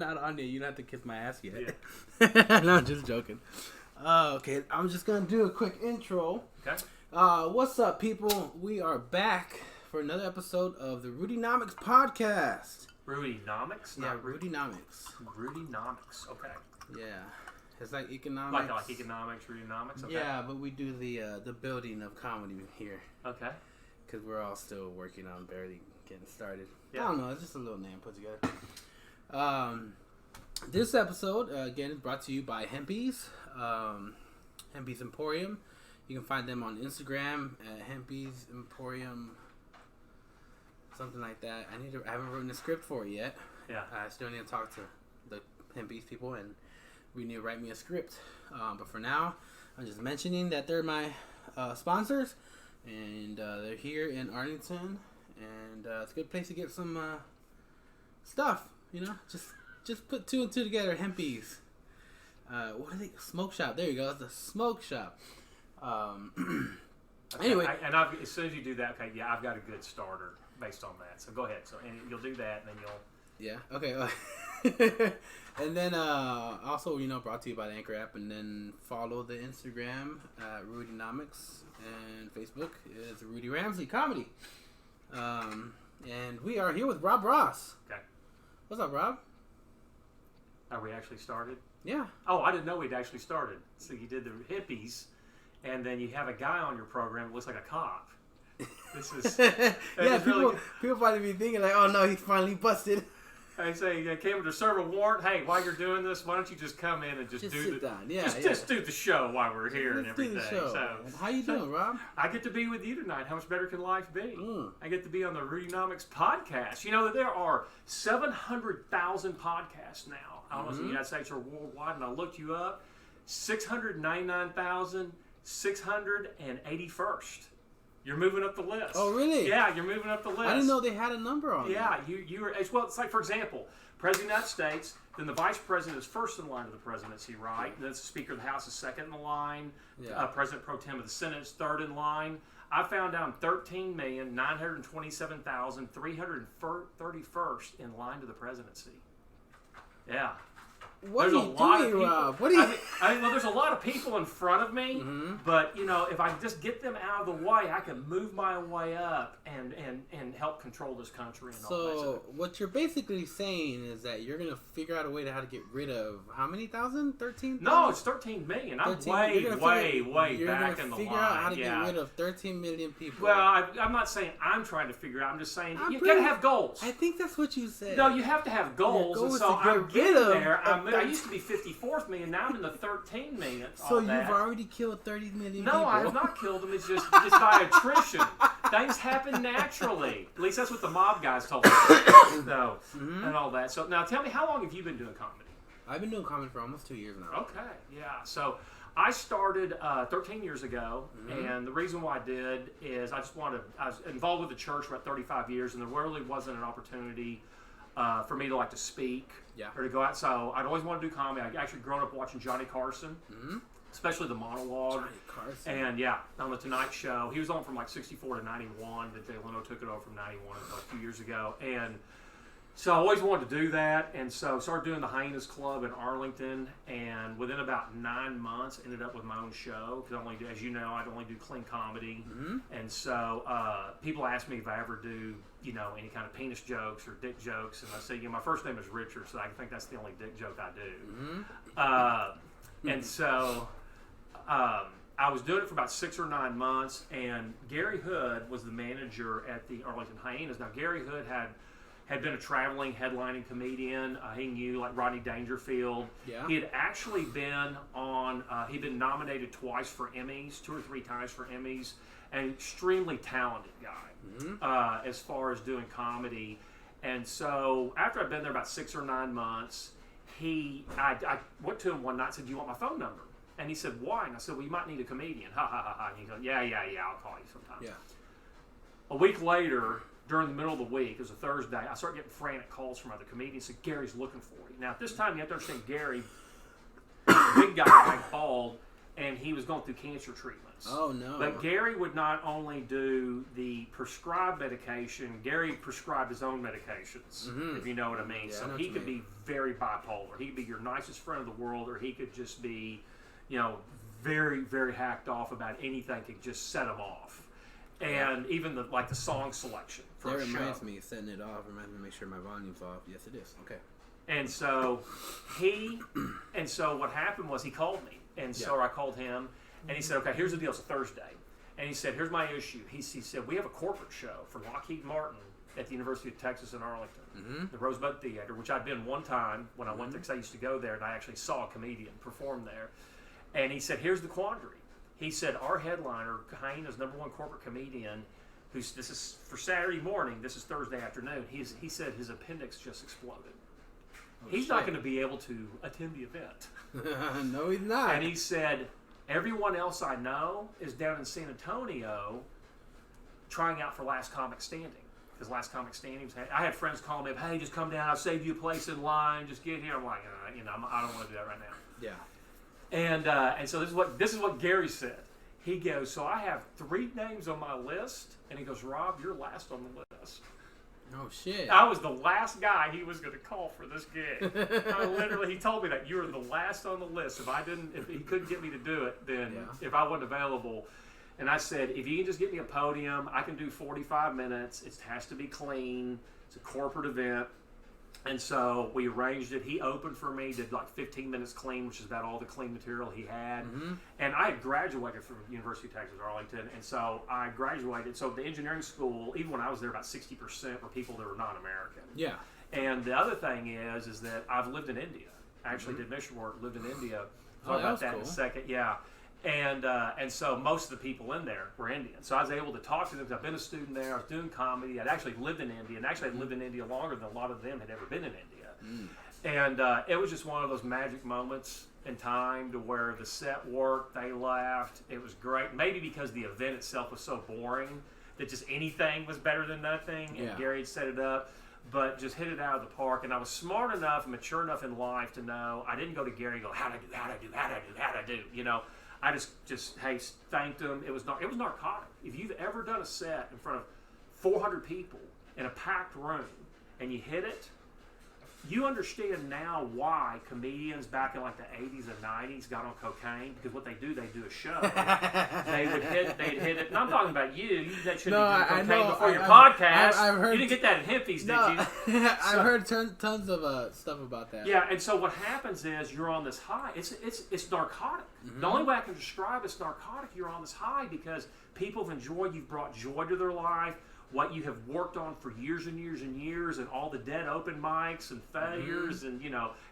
Not on you. You don't have to kiss my ass yet. Yeah. No, I'm just joking. Okay, I'm just gonna do a quick intro. Okay. What's up, people? We are back for another episode of the Rudynomics podcast. Rudynomics? Yeah, Rudynomics. Rudynomics. Okay. Yeah, it's like economics. Like economics, Rudynomics. Okay. Yeah, but we do the building of comedy here Okay. because we're all still working on barely getting started. Yeah. I don't know. It's just a little name put together. This episode, again, is brought to you by Hempies. Hempies Emporium. You can find them on Instagram at Hempies Emporium. Something like that. I haven't written a script for it yet. Yeah. I still need to talk to the Hempies people and we need to write me a script. But for now, I'm just mentioning that they're my sponsors. And they're here in Arlington. And it's a good place to get some stuff. You know, just put two and two together. Hempies. What are they? Smoke shop. There you go. It's the smoke shop. Okay. Anyway, As soon as you do that, okay, yeah, I've got a good starter based on that. So go ahead. So and you'll do that, and then yeah. Okay. And then also, brought to you by the Anchor app, and then follow the Instagram at Rudynomics and Facebook is Rudy Ramsey Comedy. And we are here with Rob Ross. Okay. What's up, Rob? Are we actually started? Yeah. Oh, I didn't know we'd actually started. So you did the hippies, and then you have a guy on your program that looks like a cop. This is yeah. really People probably be thinking like, oh no, he's finally busted. I say, came to serve a warrant. Hey, while you're doing this, why don't you just come in and just do sit down. Yeah, just do the show while we're here and Let's do everything. the show. So, how you doing, Rob? I get to be with you tonight. How much better can life be? Mm. I get to be on the Rudynomics podcast. You know that there are 700,000 podcasts now. I don't know if the United States or worldwide, and I looked you up. 699,681st. You're moving up the list. Oh, really? Yeah, you're moving up the list. I didn't know they had a number on. Yeah, you were as well. It's like, for example, President of the United States, then the Vice President is first in line to the presidency, right? Yeah. And then the Speaker of the House is second in the line. Yeah. President Pro Tem of the Senate is third in line. I found down 13,927,331st in line to the presidency. Yeah. What There's are a you lot doing, of people. Rob? What are you? Well, there's a lot of people in front of me, but if I can just get them out of the way, I can move my way up and help control this country and all that. So what you're basically saying is that you're gonna figure out a way to how to get rid of how many thousand? 13,000? No, it's 13 million. I'm way back in the line. Figure out how to yeah. get rid of 13 million people. Well, I'm not saying I'm trying to figure it out. I'm just saying you pretty- gotta have goals. I think that's what you said. No, you have to have goals, Your goal and is so to get I'm rid getting of there. a I used to be 54th million. Now I'm in the 13 million. So you've already killed 30 million people. No, I have not killed them. It's just by attrition. Things happen naturally. At least that's what the mob guys told me. So, and all that. So now tell me, how long have you been doing comedy? I've been doing comedy for almost 2 years now. Okay, yeah. So I started 13 years ago, and the reason why I did is I was involved with the church for about 35 years, and there really wasn't an opportunity for me to speak or to go out. So I'd always wanted to do comedy. I actually grown up watching Johnny Carson, especially the monologue. Johnny Carson. And yeah, on the Tonight Show, he was on from 64 to 91. But Jay Leno took it over from 91 a few years ago, and so I always wanted to do that, and so started doing the Hyenas Club in Arlington, and within about 9 months, ended up with my own show, because as you know, I'd only do clean comedy, and so people ask me if I ever do, any kind of penis jokes or dick jokes, and I say, my first name is Richard, so I think that's the only dick joke I do. And so I was doing it for about 6 or 9 months, and Gary Hood was the manager at the Arlington Hyenas. Now, Gary Hood had been a traveling, headlining comedian. He knew Rodney Dangerfield. Yeah. He had actually been on, he'd been nominated twice for Emmys, 2 or 3 times for Emmys, an extremely talented guy as far as doing comedy. And so after I'd been there about 6 or 9 months, I went to him one night and said, "Do you want my phone number?" And he said, "Why?" And I said, "Well, you might need a comedian." Ha, ha, ha, ha. And he goes, yeah, I'll call you sometime. Yeah. A week later, during the middle of the week, it was a Thursday, I started getting frantic calls from other comedians. Said, "Gary's looking for you." Now, at this time, you have to understand Gary, big guy, bald, and he was going through cancer treatments. Oh, no. But Gary would not only do the prescribed medication, Gary prescribed his own medications, if you know what I mean. Yeah, I so know he what could you be very bipolar. He could be your nicest friend in the world, or he could just be, very, very hacked off about anything could just set him off. And even the song selection for that a show. reminds me, setting it off, reminds me to make sure my volume's off. Yes, it is. Okay. And so what happened was he called me. And so I called him, and he said, okay, here's the deal. It's a Thursday. And he said, here's my issue. He said, we have a corporate show for Lockheed Martin at the University of Texas in Arlington, the Rosebud Theater, which I'd been one time when I went there, because I used to go there, and I actually saw a comedian perform there. And he said, here's the quandary. He said, our headliner, Hyena's #1 corporate comedian, this is for Saturday morning, this is Thursday afternoon, he said his appendix just exploded. He's not going to be able to attend the event. No, he's not. And he said, everyone else I know is down in San Antonio trying out for Last Comic Standing. Because Last Comic Standing I had friends call me up, hey, just come down, I'll save you a place in line, just get here. I'm like, I don't want to do that right now. Yeah. And so this is what Gary said. He goes, so I have 3 names on my list, and he goes, Rob, you're last on the list. Oh, shit. I was the last guy he was going to call for this gig. He told me that you were the last on the list. If he couldn't get me to do it, then if I wasn't available. And I said, if you can just get me a podium, I can do 45 minutes. It has to be clean. It's a corporate event. And so we arranged it. He opened for me, did like 15 minutes clean, which is about all the clean material he had. And I had graduated from University of Texas, Arlington. And so I graduated. So the engineering school, even when I was there, about 60% were people that were non-American. Yeah. And the other thing is that I've lived in India. I actually did mission work, lived in India. Talk about that in a second. Yeah. And so most of the people in there were Indian. So I was able to talk to them because I've been a student there. I was doing comedy. I'd actually lived in India. And actually I'd lived in India longer than a lot of them had ever been in India. And it was just one of those magic moments in time to where the set worked, they laughed. It was great. Maybe because the event itself was so boring that just anything was better than nothing. And Gary had set it up. But just hit it out of the park. And I was smart enough, mature enough in life to know I didn't go to Gary and go, how'd I do? I just thanked him. It was narcotic. If you've ever done a set in front of 400 people in a packed room and you hit it, you understand now why comedians back in like the 80s and 90s got on cocaine, because what they do a show. they'd hit it. And I'm talking about you. That shouldn't be doing cocaine before your podcast. I've heard, you didn't get that in hippies, did you? I've heard tons of stuff about that. Yeah, and so what happens is you're on this high. It's narcotic. The only way I can describe it's narcotic. You're on this high because people have enjoyed. You've brought joy to their life. What you have worked on for years and years and years, and all the dead open mics and failures and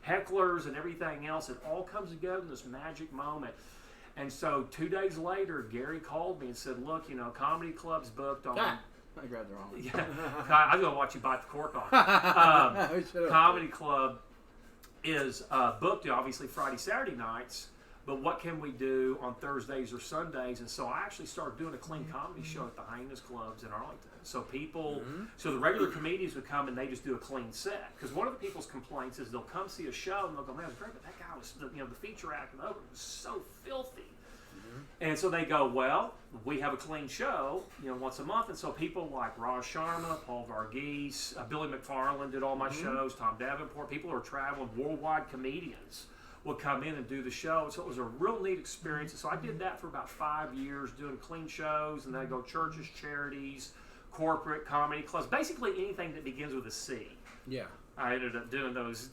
hecklers and everything else, it all comes together in this magic moment. And so 2 days later, Gary called me and said, "Look, comedy club's booked on." I grabbed the wrong one. Yeah, I'm gonna watch you bite the cork off. Comedy club is booked obviously Friday, Saturday nights. But what can we do on Thursdays or Sundays? And so I actually started doing a clean comedy show at the Hyenas Clubs in Arlington. So so the regular comedians would come and they just do a clean set. Because one of the people's complaints is they'll come see a show and they'll go, man, it was great, but that guy was, the feature act and over was so filthy. And so they go, well, we have a clean show, once a month. And so people like Raj Sharma, Paul Varghese, Billy McFarland did all my shows, Tom Davenport, people who are traveling, worldwide comedians would come in and do the show. So it was a real neat experience. And so I did that for about 5 years, doing clean shows, and then I go churches, charities, corporate, comedy clubs, basically anything that begins with a C. Yeah. I ended up doing those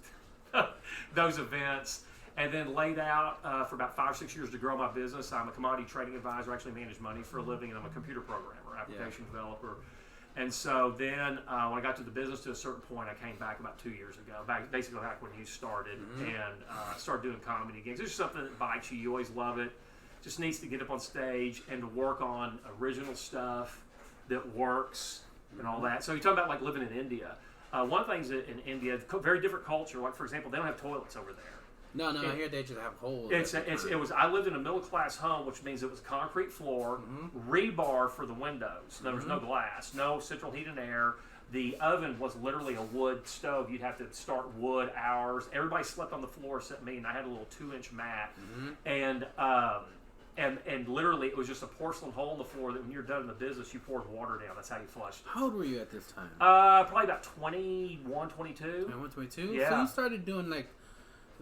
events, and then laid out for about 5 or 6 years to grow my business. I'm a commodity trading advisor, actually manage money for a living, and I'm a computer programmer, application developer. And so then when I got to the business to a certain point, I came back about 2 years ago, basically back when you started, and started doing comedy gigs. It's just something that bites you. You always love it. Just needs to get up on stage and to work on original stuff that works and all that. So you're talking about like living in India. One of the things in India, very different culture. Like, for example, they don't have toilets over there. No, I hear they just have holes. I lived in a middle class home, which means it was concrete floor, rebar for the windows. There was no glass, no central heat and air. The oven was literally a wood stove. You'd have to start wood hours. Everybody slept on the floor except me, and I had a little 2-inch mat. And and literally it was just a porcelain hole in the floor that when you're done in the business, you poured water down. That's how you flushed it. How old were you at this time? Probably about 21, 22. 22? Yeah. So you started doing like,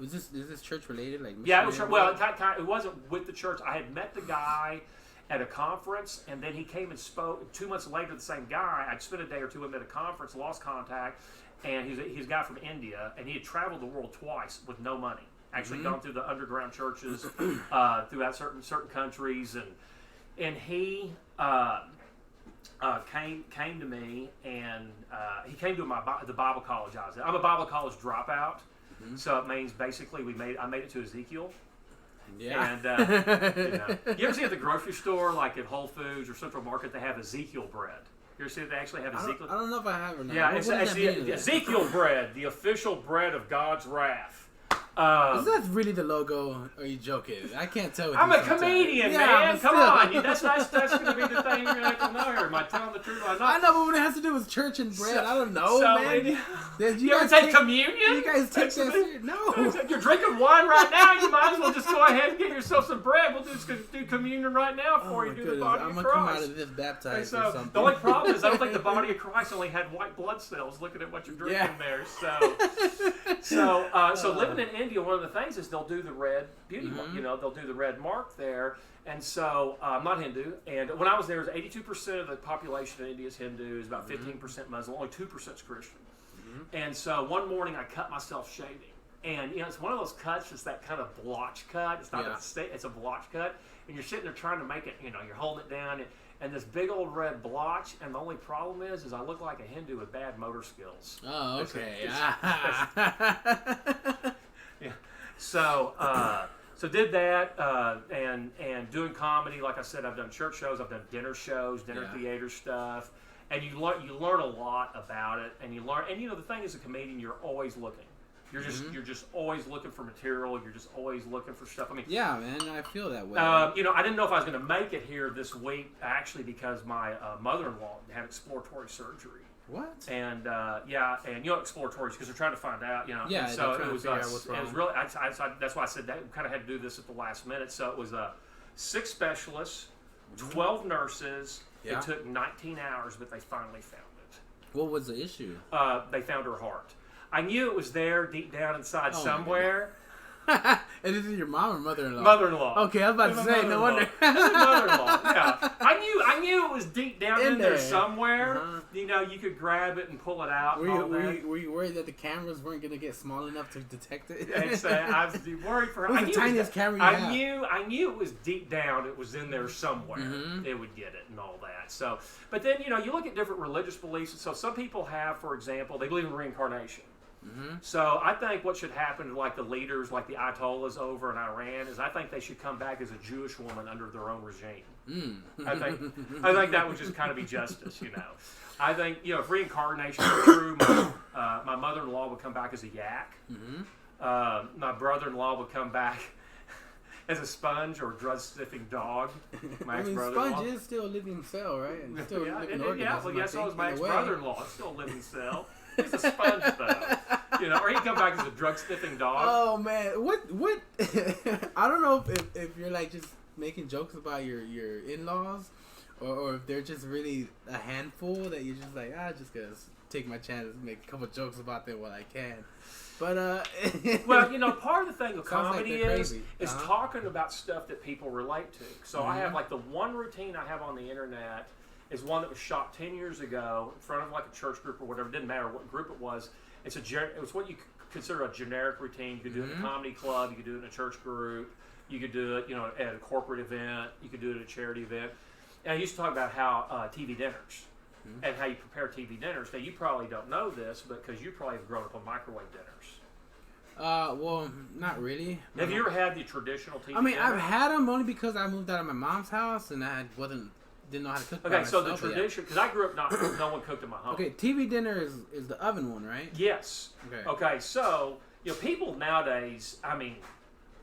is this church related? Like Yeah, it was. missionary Well, work? it wasn't with the church. I had met the guy at a conference, and then he came and spoke. 2 months later, the same guy. I'd spent a day or two with him at a conference, lost contact, and he's a guy from India, and he had traveled the world twice with no money. Actually, gone through the underground churches throughout certain countries, and he came to me, and he came to the Bible college I was at. I'm a Bible college dropout. So it means basically I made it to Ezekiel. Yeah. And you ever see at the grocery store, like at Whole Foods or Central Market, they have Ezekiel bread. You ever see that they actually have Ezekiel? I don't know if I have or not. Yeah, What it's does that mean? the Ezekiel bread, the official bread of God's wrath. Is that really the logo? Or are you joking? I can't tell. With I'm you a sometimes. comedian, Yeah, man. but Come still. on. That's going to be the thing you're going to have to know here. Am I telling the truth? Am I I not? know, but when it has to do with church and bread, I don't know, So man. you ever take communion? You guys take that That's- serious? No. You're drinking wine right now. You might as well just go ahead and get yourself some bread. We'll just do communion right now Oh for my you. Do goodness. the body I'm of gonna come out Christ. of this And baptized or so something. the only problem is I don't think the body of Christ only had white blood cells. Looking at what you're drinking there, so living in India, one of the things is they'll do the red beauty mark. You know, they'll do the red mark there. And so I'm not Hindu, and when I was there, 82% of the population in India is Hindu, is about 15% Muslim, only 2% is Christian. And so one morning I cut myself shaving, and it's one of those cuts. It's that kind of blotch cut. It's not it's a blotch cut, and you're sitting there trying to make it. You're holding it down, and this big old red blotch. And the only problem is I look like a Hindu with bad motor skills. Oh, okay. Yeah. So did that, and doing comedy. Like I said, I've done church shows, I've done dinner shows, dinner theater stuff, and you learn a lot about it, and the thing is, a comedian, you're always looking. You're just always looking for material. You're just always looking for stuff. I mean, yeah, man, I feel that way. I didn't know if I was going to make it here this week, actually, because my mother-in-law had exploratory surgery. What? And exploratory because they're trying to find out, Yeah, and so they're trying to figure out what's it was wrong. really. That's why I said that we kind of had to do this at the last minute. So it was 6 specialists, 12 nurses. Yeah. It took 19 hours, but they finally found it. What was the issue? They found her heart. I knew it was there deep down inside Oh, somewhere. And this is your mom or mother-in-law? Mother-in-law. Okay, I was about to say, no wonder. Mother-in-law. Yeah, I knew it was deep down in there there. somewhere. You could grab it and pull it out. Were you worried that the cameras weren't going to get small enough to detect it? I was worried for her. It was the tiniest camera you have. I knew it was deep down. It was in there somewhere. It would get it and all that. So, but then you look at different religious beliefs. So some people have, for example, they believe in reincarnation. So I think what should happen to like the leaders, like the Ayatollahs over in Iran, is I think they should come back as a Jewish woman under their own regime. I think that would just kind of be justice, I think if reincarnation were true, my mother-in-law would come back as a yak. My brother-in-law would come back as a sponge or drug-sniffing dog. My ex-brother-in-law. Sponge is still a living cell, right? And still a living organism. Yes, so is my in a way. ex-brother-in-law. It's still a living cell. He's a sponge, though. Or he'd come back as a drug-sniffing dog. Oh man, what? I don't know if you're like just making jokes about your in-laws, or if they're just really a handful that you're just like, just gonna take my chances, and make a couple jokes about them while I can. But well, part of the thing with Sounds comedy like they're crazy. is talking about stuff that people relate to. So I have like the one routine I have on the internet is one that was shot 10 years ago in front of like a church group or whatever. It didn't matter what group it was. It was what you consider a generic routine. You could do it in a comedy club. You could do it in a church group. You could do it, at a corporate event. You could do it at a charity event. And I used to talk about how TV dinners and how you prepare TV dinners. Now, you probably don't know this, but because you probably have grown up on microwave dinners. Well, not really. Have you ever had the traditional TV I mean, dinner? I've had them only because I moved out of my mom's house and I didn't know how to cook. Okay, so the tradition, because I grew up no one cooked in my home. Okay, TV dinner is the oven one, right? Yes. Okay, so, people nowadays, I mean,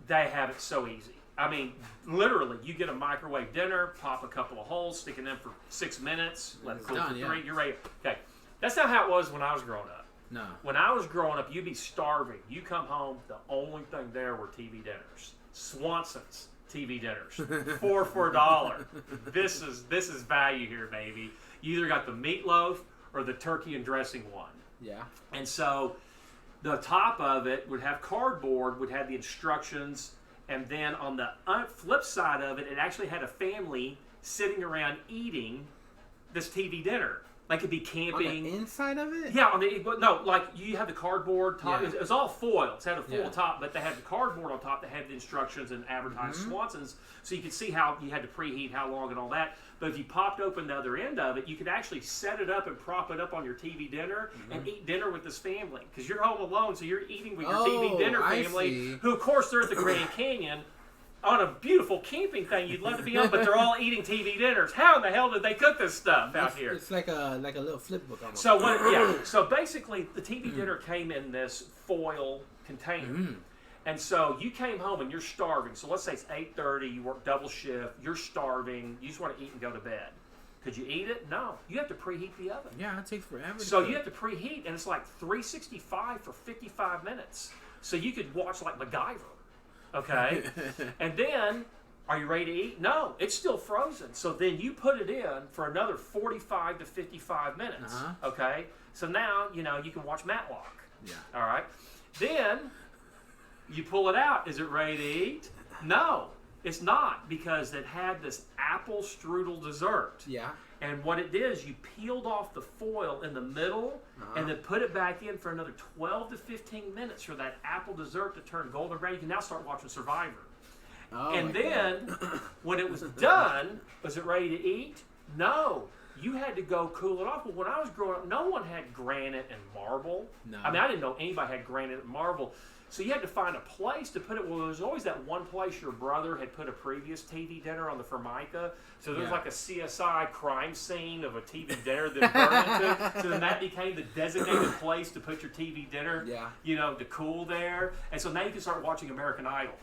they have it so easy. I mean, literally, you get a microwave dinner, pop a couple of holes, stick it in for 6 minutes, let it cool for 3, you're ready. Okay, that's not how it was when I was growing up. No. When I was growing up, you'd be starving. You come home, the only thing there were TV dinners. Swanson's, TV dinners, 4 for $1. This is value here, baby. You either got the meatloaf or the turkey and dressing one. Yeah. And so the top of it would have cardboard, would have the instructions, and then on the flip side of it, it actually had a family sitting around eating this TV dinner. Like it'd be camping. On the inside of it? Yeah, like you have the cardboard top. Yeah. It was all foil. It had a full Yeah. top, but they had the cardboard on top that had the instructions and advertised Swanson's, so you could see how you had to preheat, how long, and all that. But if you popped open the other end of it, you could actually set it up and prop it up on your TV dinner and eat dinner with this family. Because you're home alone, so you're eating with your TV dinner I family, see. who, of course, they're at the Grand Canyon on a beautiful camping thing you'd love to be on, but they're all eating TV dinners. How in the hell did they cook this stuff out here? It's like a little flip book almost. So so basically the TV dinner came in this foil container. And so you came home and you're starving. So let's say it's 8:30, you work double shift, you're starving, you just want to eat and go to bed. Could you eat it? No. You have to preheat the oven. Yeah, it takes forever. So you have to preheat, and it's like 365 for 55 minutes. So you could watch like MacGyver. Okay? And then, are you ready to eat? No, it's still frozen. So then you put it in for another 45 to 55 minutes. Okay? So now, you can watch Matlock. Yeah. All right? Then, you pull it out. Is it ready to eat? No, it's not, because it had this apple strudel dessert. Yeah. And what it did is you peeled off the foil in the middle and then put it back in for another 12 to 15 minutes for that apple dessert to turn golden brown. You can now start watching Survivor. Oh, And then, when it was done, was it ready to eat? No. You had to go cool it off. Well, when I was growing up, no one had granite and marble. No. I mean, I didn't know anybody had granite and marble. So you had to find a place to put it. Well, there was always that one place your brother had put a previous TV dinner on the Formica. So there was like a CSI crime scene of a TV dinner that burned into. So then that became the designated place to put your TV dinner, to cool there. And so now you can start watching American Idol.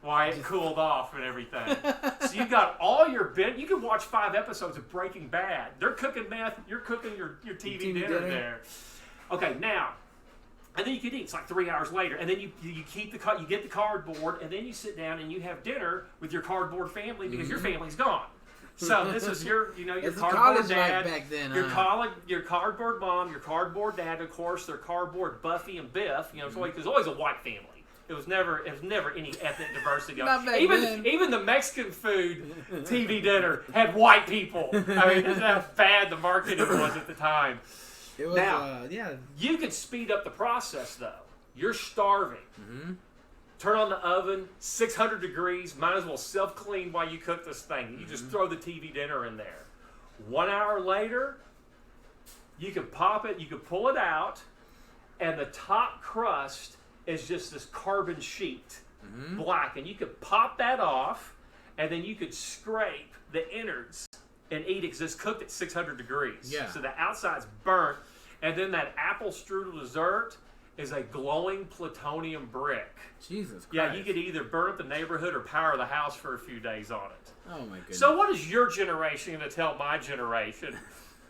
Why it cooled off and everything. So you got all your you can watch 5 episodes of Breaking Bad. They're cooking meth. You're cooking your TV dinner there. Okay, now. And then you could eat. It's like 3 hours later, and then you keep you get the cardboard, and then you sit down and you have dinner with your cardboard family because your family's gone. So this is your cardboard dad, back then, your cardboard mom, your cardboard dad. Of course, their cardboard Buffy and Biff. So it was always a white family. It was never any ethnic diversity. Even the Mexican food TV dinner had white people. I mean, that's how bad the marketing was at the time. It was, now, you could speed up the process, though. You're starving. Turn on the oven, 600 degrees. Might as well self-clean while you cook this thing. You just throw the TV dinner in there. 1 hour later, you can pop it, you can pull it out, and the top crust is just this carbon sheet, black. And you could pop that off, and then you could scrape the innards and eat it because it's cooked at 600 degrees. Yeah. So the outside's burnt, and then that apple strudel dessert is a glowing plutonium brick. Jesus Christ. Yeah, you could either burn up the neighborhood or power the house for a few days on it. Oh my goodness. So what is your generation going to tell my generation?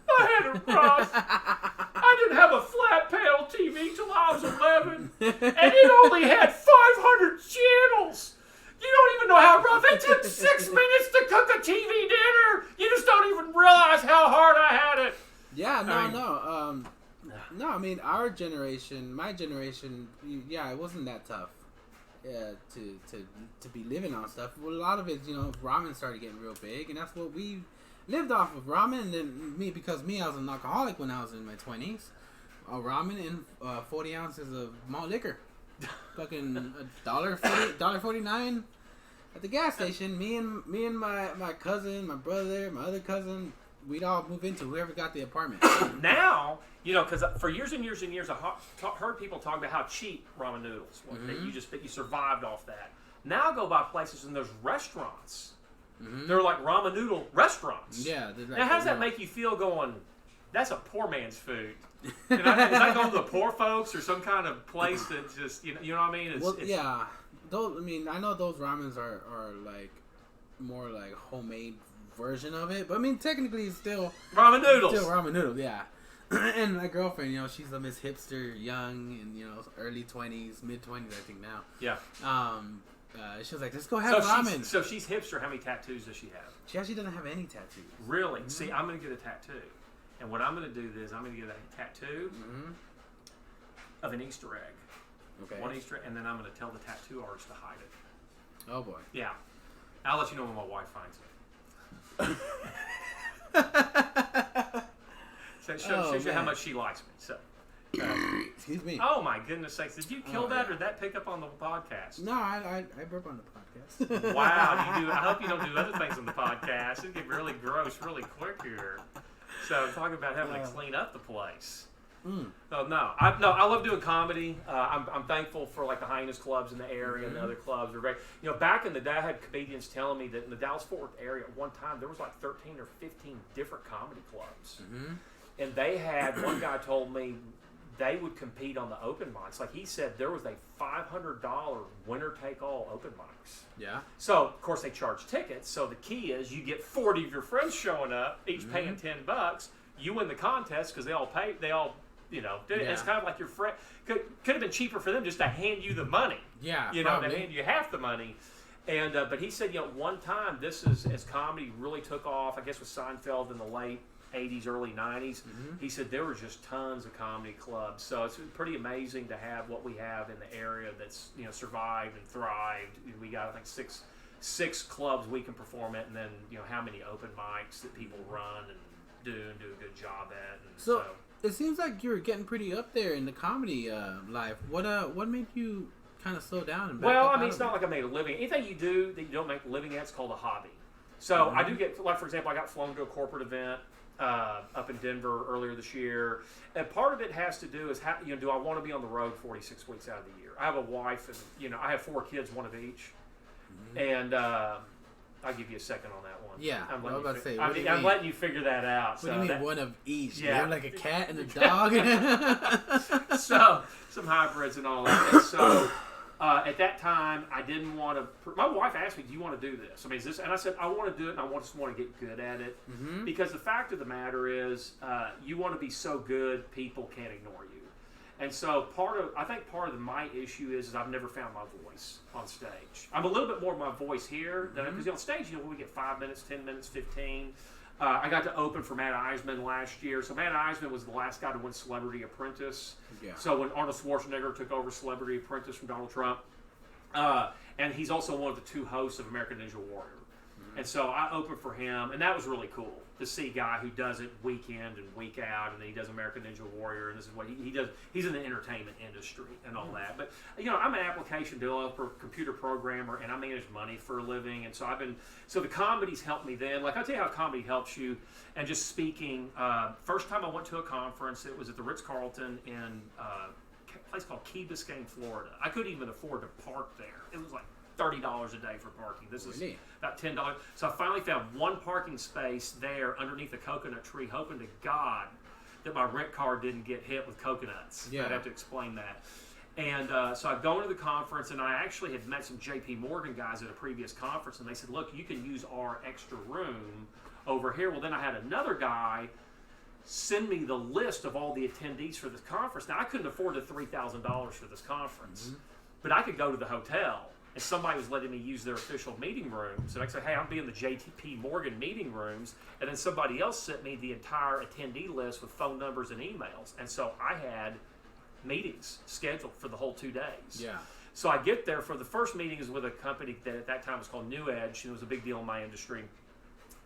I had a rough. I didn't have a flat panel TV till I was 11, and it only had 500 channels. You don't even know how rough. It took 6 minutes to cook a TV dinner. You just don't even realize how hard I had it. Yeah, no. I mean, our generation, my generation, it wasn't that tough. To be living on stuff. Well, a lot of it, ramen started getting real big, and that's what we lived off of, ramen. And then because I was an alcoholic when I was in my 20s. Ramen and 40 ounces of malt liquor. Fucking $1.49 at the gas station. Me and my cousin, my brother, my other cousin, we'd all move into whoever got the apartment. Now, because for years and years and years, I heard people talk about how cheap ramen noodles were. That you survived off that. Now I go by places and there's restaurants. They're like ramen noodle restaurants. Yeah. Now, how does that make you feel going, that's a poor man's food? Is that going to the poor folks or some kind of place that just, you know what I mean? I know those ramens are like more like homemade version of it, but I mean technically it's still ramen noodles. Still ramen noodles, yeah. And my girlfriend, she's a Miss Hipster, young and early 20s, mid 20s, I think now. Yeah. She was like, let's go have ramen. So she's hipster. How many tattoos does she have? She actually doesn't have any tattoos. Really? Mm-hmm. See, I'm going to get a tattoo. And what I'm going to do is I'm going to get a tattoo of an Easter egg. Okay. One Easter egg, and then I'm going to tell the tattoo artist to hide it. Oh, boy. Yeah. I'll let you know when my wife finds it. So it shows you how much she likes me. So. Excuse me. Oh my goodness sakes! Did you kill that, or did that pick up on the podcast? No, I burp on the podcast. Wow, you do. I hope you don't do other things on the podcast. It get really gross really quick here. So talking about having to clean up the place. Oh no, I love doing comedy. I'm thankful for like the Hyenas clubs in the area and the other clubs are great. You know, back in the day, I had comedians telling me that in the Dallas-Fort Worth area at one time there was like 13 or 15 different comedy clubs, and they had one guy told me they would compete on the open mics. Like he said, there was a $500 winner-take-all open mics. Yeah. So, of course, they charge tickets. So the key is you get 40 of your friends showing up, each paying $10. You win the contest because they all pay. They all, you know, it's kind of like your friend. Could have been cheaper for them just to hand you the money. Yeah. You know, to hand you half the money. And but he said, you know, one time this is as comedy really took off. I guess with Seinfeld in the late 80s, early 90s. He said there were just tons of comedy clubs. So it's pretty amazing to have what we have in the area that's, you know, survived and thrived. We got, I think, six clubs we can perform at, and then, you know, how many open mics that people run and do a good job at. And so it seems like you're getting pretty up there in the comedy life. What made you kind of slow down and back well, up I mean, it's not like I made a living. Anything you do that you don't make a living at is called a hobby. So I do get, like, for example, I got flown to a corporate event up in Denver earlier this year, and part of it has to do is how, you know, do I want to be on the road 46 weeks out of the year? I have a wife, and you know, I have 4 kids, one of each, and I'll give you a second on that one. Yeah, I'm letting I'm letting you figure that out. What do you mean one of each? Yeah, you have like a cat and a dog. So some hybrids and all that. And so at that time, I didn't want to. My wife asked me, "Do you want to do this?" I mean, is this? And I said, "I want to do it, and I just want to get good at it." Because the fact of the matter is, you want to be so good, people can't ignore you. And so I think part of my issue is I've never found my voice on stage. I'm a little bit more of my voice here than because on stage, you know, we get 5 minutes, 10 minutes, 15. I got to open for Matt Eisman last year. So Matt Eisman was the last guy to win Celebrity Apprentice. Yeah. So when Arnold Schwarzenegger took over Celebrity Apprentice from Donald Trump, and he's also one of the 2 hosts of American Ninja Warrior. And so I opened for him, and that was really cool to see a guy who does it week in and week out, and then he does American Ninja Warrior, and this is what he does. He's in the entertainment industry and all that. But, you know, I'm an application developer, computer programmer, and I manage money for a living. And so so the comedy's helped me then. Like, I'll tell you how comedy helps you. And just speaking, first time I went to a conference, it was at the Ritz-Carlton in a place called Key Biscayne, Florida. I couldn't even afford to park there. It was like $30 a day for parking. This is about $10. So I finally found one parking space there underneath a coconut tree, hoping to God that my rent car didn't get hit with coconuts. Yeah. I'd have to explain that. And so I go into the conference, and I actually had met some J.P. Morgan guys at a previous conference, and they said, look, you can use our extra room over here. Well, then I had another guy send me the list of all the attendees for this conference. Now, I couldn't afford the $3,000 for this conference, but I could go to the hotel. And somebody was letting me use their official meeting rooms. And I said, hey, I'm being the JP Morgan meeting rooms. And then somebody else sent me the entire attendee list with phone numbers and emails. And so I had meetings scheduled for the whole 2 days. Yeah. So I get there for the first meeting is with a company that at that time was called New Edge. And it was a big deal in my industry.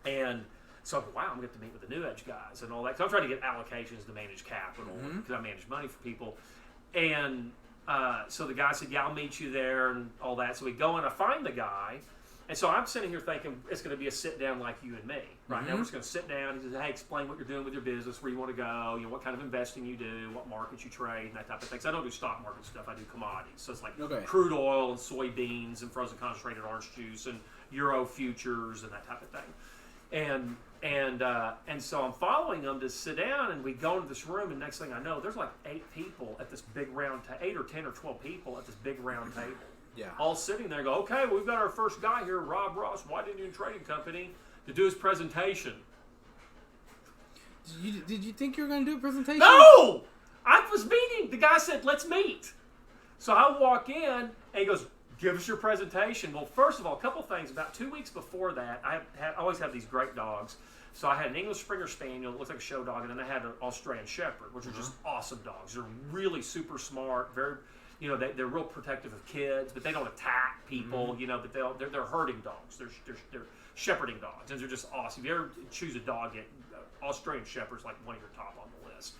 And so I'm like, wow, I'm going to get to meet with the New Edge guys and all that. Because I'm trying to get allocations to manage capital because I manage money for people. And so the guy said, yeah, I'll meet you there and all that. So we go and I find the guy. And so I'm sitting here thinking it's going to be a sit down like you and me. Right now we're just going to sit down. He says, hey, explain what you're doing with your business, where you want to go, you know, what kind of investing you do, what markets you trade, and that type of thing. So I don't do stock market stuff. I do commodities. So it's like crude oil and soybeans and frozen concentrated orange juice and Euro futures and that type of thing. And so I'm following them to sit down, and we go into this room, and next thing I know, there's like 8 people at this big round table, 8 or 10 or 12 people at this big round table. Yeah. All sitting there, go, okay, we've got our first guy here, Rob Ross, White Indian Trading Company, to do his presentation. Did you think you were going to do a presentation? No! I was meeting. The guy said, let's meet. So I walk in, and he goes, Give us your presentation. Well, first of all, a couple things. About 2 weeks before that, I always have these great dogs. So I had an English Springer Spaniel, looks like a show dog, and then I had an Australian Shepherd, which are just awesome dogs. They're really super smart, very, they're real protective of kids, but they don't attack people, but they're herding dogs. They're shepherding dogs, and they're just awesome. If you ever choose a dog, Australian Shepherd's like one of your top on the list.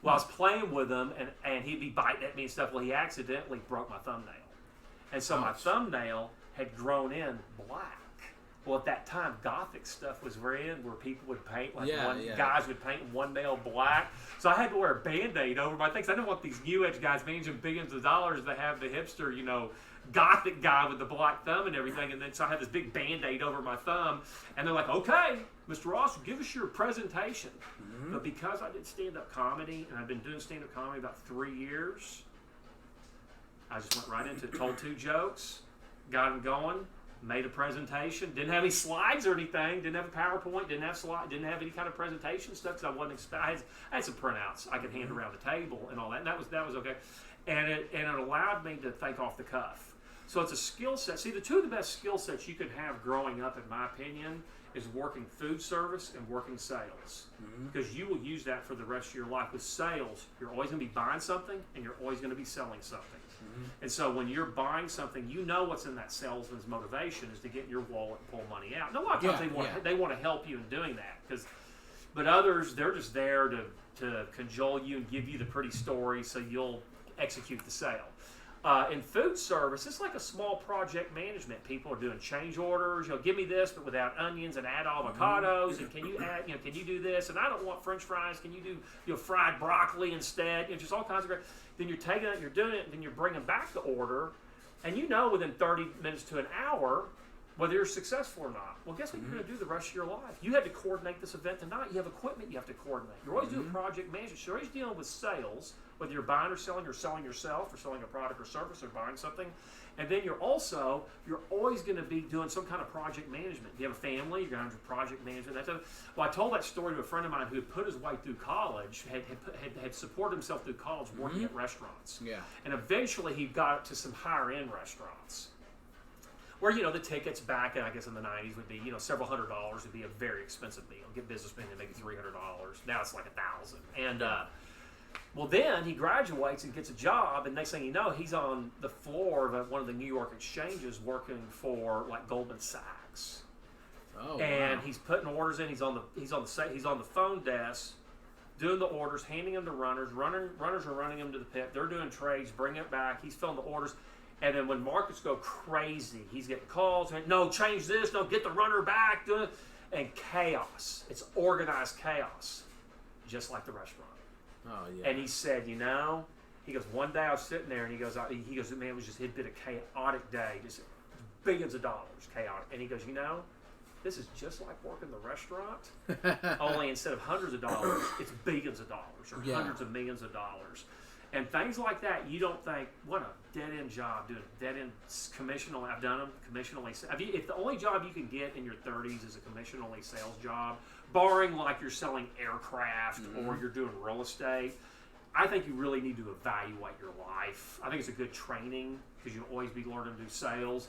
Well, I was playing with him, and he'd be biting at me and stuff. Well, he accidentally broke my thumbnail. And so my thumbnail had grown in black. Well, at that time, Gothic stuff was very in, where people would paint, guys would paint one nail black. So I had to wear a Band-Aid over my things. I didn't want these New Age guys managing billions of dollars to have the hipster, Gothic guy with the black thumb and everything. And then so I had this big Band-Aid over my thumb. And they're like, okay, Mr. Ross, give us your presentation. But because I did stand-up comedy, and I've been doing stand-up comedy about 3 years, I just went right into it, told 2 jokes, got them going, made a presentation. Didn't have any slides or anything. Didn't have a PowerPoint. Didn't have slide. Didn't have any kind of presentation stuff because I wasn't expecting. I had some printouts I could hand around the table and all that. And that was okay. And it allowed me to think off the cuff. So it's a skill set. See, the 2 of the best skill sets you could have growing up, in my opinion, is working food service and working sales. Because you will use that for the rest of your life. With sales, you're always going to be buying something and you're always going to be selling something. And so when you're buying something, what's in that salesman's motivation is to get in your wallet and pull money out. And a lot of times they want to help you in doing that. But others, they're just there to cajole you and give you the pretty story so you'll execute the sale. In food service, it's like a small project management. People are doing change orders. Give me this, but without onions, and add avocados. And can you add, can you do this? And I don't want French fries. Can you do, fried broccoli instead? Just all kinds of great. Then you're taking it, you're doing it, and then you're bringing back the order, and within 30 minutes to an hour whether you're successful or not. Well, guess what you're going to do the rest of your life? You had to coordinate this event tonight. You have equipment you have to coordinate. You're always doing project management. So you're always dealing with sales, whether you're buying or selling yourself, or selling a product or service, or buying something. And then you're always going to be doing some kind of project management. You have a family, you're going to do project management. Well, I told that story to a friend of mine who had put his way through college, had supported himself through college working at restaurants. Yeah. And eventually he got to some higher-end restaurants, where, the tickets back, I guess in the 90s would be, several $100s would be a very expensive meal. Get businessmen to make $300. Now it's like $1,000. And, well, then he graduates and gets a job, and next thing you know, he's on the floor of one of the New York exchanges working for, like, Goldman Sachs. Oh, and he's putting orders in. He's on the phone desk, doing the orders, handing them to runners. Runners are running them to the pit. They're doing trades, bringing it back. He's filling the orders. And then when markets go crazy, he's getting calls. No, change this. No, get the runner back. Do it. And chaos. It's organized chaos, just like the restaurant. Oh yeah. And he said, he goes, one day I was sitting there, and he goes, man, it was just it'd been a chaotic day, just billions of dollars, chaotic. And he goes, this is just like working the restaurant, only instead of hundreds of dollars, it's billions of dollars or hundreds of millions of dollars. And things like that, you don't think, what a dead-end job, doing dead-end commission-only. I've done them, commission-only. If the only job you can get in your 30s is a commission-only sales job, barring like you're selling aircraft or you're doing real estate, I think you really need to evaluate your life. I think it's a good training because you'll always be learning to do sales.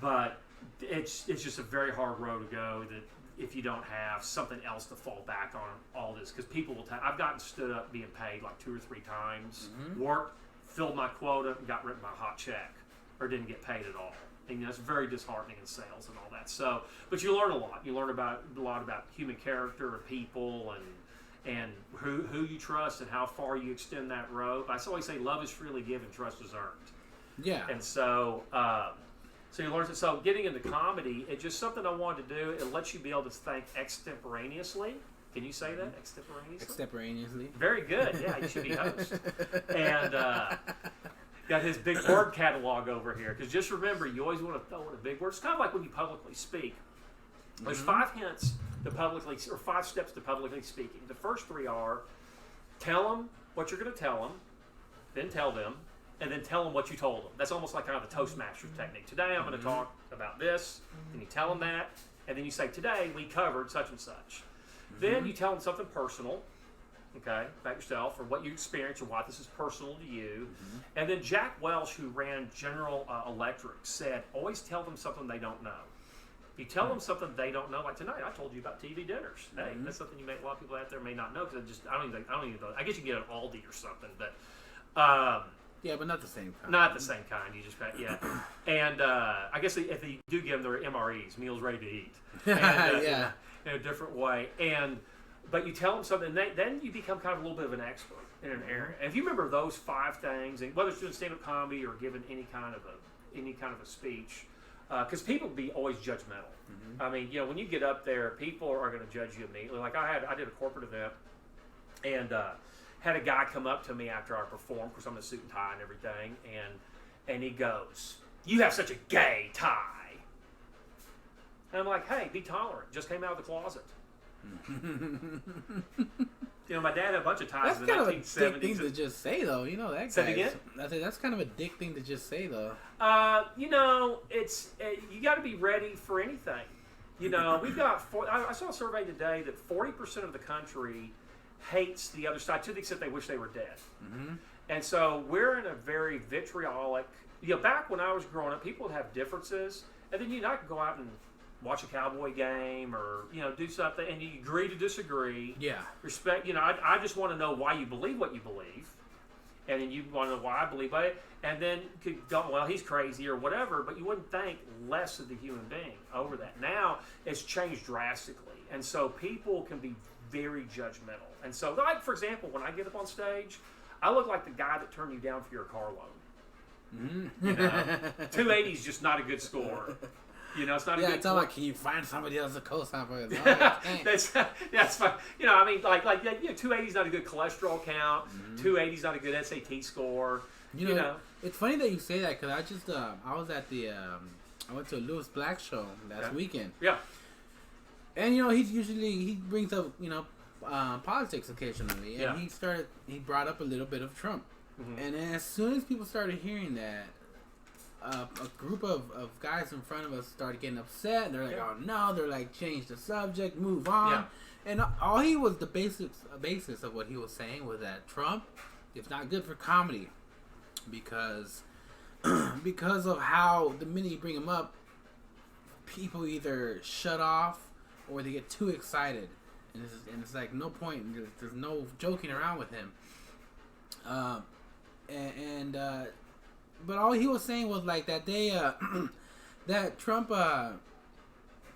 But it's just a very hard road to go that if you don't have something else to fall back on all this, because people will I've gotten stood up being paid like 2 or 3 times, worked, filled my quota, and got written my hot check, or didn't get paid at all. And it's very disheartening in sales and all that. So, but you learn a lot. You learn a lot about human character and people, and who you trust and how far you extend that rope. I always say love is freely given, trust is earned. Yeah. And so, so you learn. So getting into comedy, it's just something I wanted to do. It lets you be able to think extemporaneously. Can you say that? Extemporaneously? Extemporaneously. Very good. Yeah, you should be host. And got his big word catalog over here. Because just remember, you always want to throw in a big word. It's kind of like when you publicly speak. There's 5 hints to publicly, or 5 steps to publicly speaking. The first 3 are tell them what you're going to tell them, then tell them, and then tell them what you told them. That's almost like kind of the Toastmasters technique. Today I'm going to talk about this, and you tell them that, and then you say, today we covered such and such. Then you tell them something personal, okay, about yourself or what you experienced or why this is personal to you. And then Jack Welch, who ran General Electric, said, always tell them something they don't know. If you tell them something they don't know, like tonight, I told you about TV dinners. Hey, that's something a lot of people out there may not know because I don't even know. I guess you get an Aldi or something, but yeah, but not the same kind. not the same kind. You just and I guess if you do give them their MREs, meals ready to eat, and, in a different way, but you tell them something, then you become kind of a little bit of an expert in an area. And if you remember those 5 things, and whether it's doing stand-up comedy or giving any kind of a speech, because people be always judgmental. I mean, when you get up there, people are going to judge you immediately. Like I did a corporate event, and had a guy come up to me after I performed, because I'm in a suit and tie and everything, and he goes, "You have such a gay tie." And I'm like, "Hey, be tolerant. Just came out of the closet." My dad had a bunch of ties that's in the 1970s. That's kind of a dick thing to just say, though. That Say it again? I think that's kind of a dick thing to just say, though. It's you got to be ready for anything. We've got. I saw a survey today that 40% of the country hates the other side to the extent they wish they were dead. And so we're in a very vitriolic. Back when I was growing up, people would have differences, and then I could go out and watch a Cowboy game or do something, and you agree to disagree. Yeah. Respect. I just want to know why you believe what you believe, and then you want to know why I believe it, and then could go, well, he's crazy or whatever, but you wouldn't think less of the human being over that. Now it's changed drastically, and so people can be very judgmental. And so, like for example, when I get up on stage, I look like the guy that turned you down for your car loan. 280 is just not a good score. It's not a good. It's all like, can you find somebody else to co-sign for this? That's fine. I mean, like 280 is not a good cholesterol count. 280 is not a good SAT score. It's funny that you say that because I just I was at the I went to a Lewis Black show last weekend. Yeah. And he brings up politics occasionally, and he brought up a little bit of Trump, and then as soon as people started hearing that, a group of guys in front of us started getting upset. They're like, "Oh no!" They're like, "Change the subject, move on." Yeah. And all he was the basis of what he was saying was that Trump is not good for comedy because of how the minute you bring him up, people either shut off or they get too excited, and it's like no point. There's no joking around with him. But all he was saying was like that they that Trump what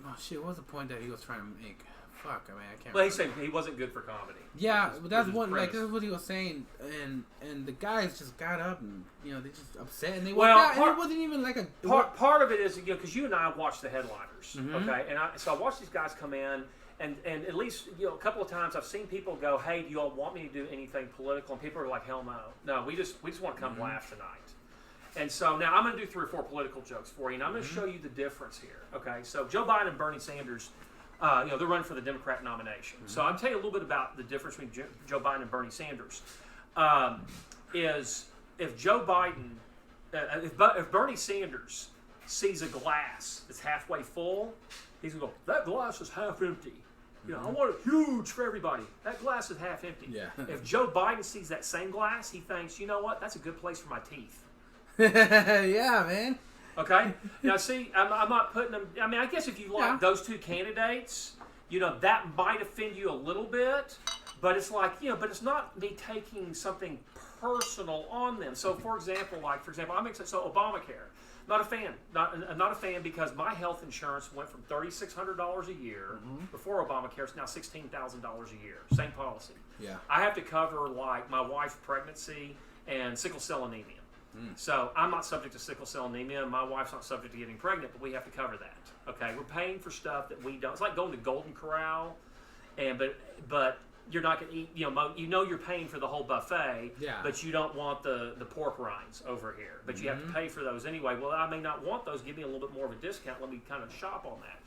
was the point that he was trying to make? Fuck, I can't. Well, he said he wasn't good for comedy. Yeah, but that's what he was saying, and the guys just got up and they just upset and they walked out, and it wasn't even like a part of it is because you and I watched the headliners, okay, and I watched these guys come in. And at least a couple of times I've seen people go, "Hey, do you all want me to do anything political?" And people are like, "Hell no, no, we just want to come laugh tonight." And so now I'm going to do 3 or 4 political jokes for you, and I'm going to show you the difference here. Okay, so Joe Biden and Bernie Sanders, they're running for the Democrat nomination. So I'll tell you a little bit about the difference between Joe Biden and Bernie Sanders. Is if Joe Biden, if Bernie Sanders sees a glass that's halfway full, he's going to go, "That glass is half empty. I want it huge for everybody. That glass is half empty." Yeah. If Joe Biden sees that same glass, he thinks, "You know what? That's a good place for my teeth." Yeah, man. Okay. Now, see, I'm not putting them. I mean, I guess if you like those 2 candidates, that might offend you a little bit, but it's like, but it's not me taking something personal on them. So, for example, I'm excited. So, Obamacare. Not a fan. Not a fan because my health insurance went from $3,600 a year before Obamacare. It's now $16,000 a year. Same policy. Yeah. I have to cover like my wife's pregnancy and sickle cell anemia. So I'm not subject to sickle cell anemia. My wife's not subject to getting pregnant, but we have to cover that. Okay, we're paying for stuff that we don't. It's like going to Golden Corral, but you're not going to eat. You're paying for the whole buffet, but you don't want the pork rinds over here. But you have to pay for those anyway. Well, I may not want those. Give me a little bit more of a discount. Let me kind of shop on that.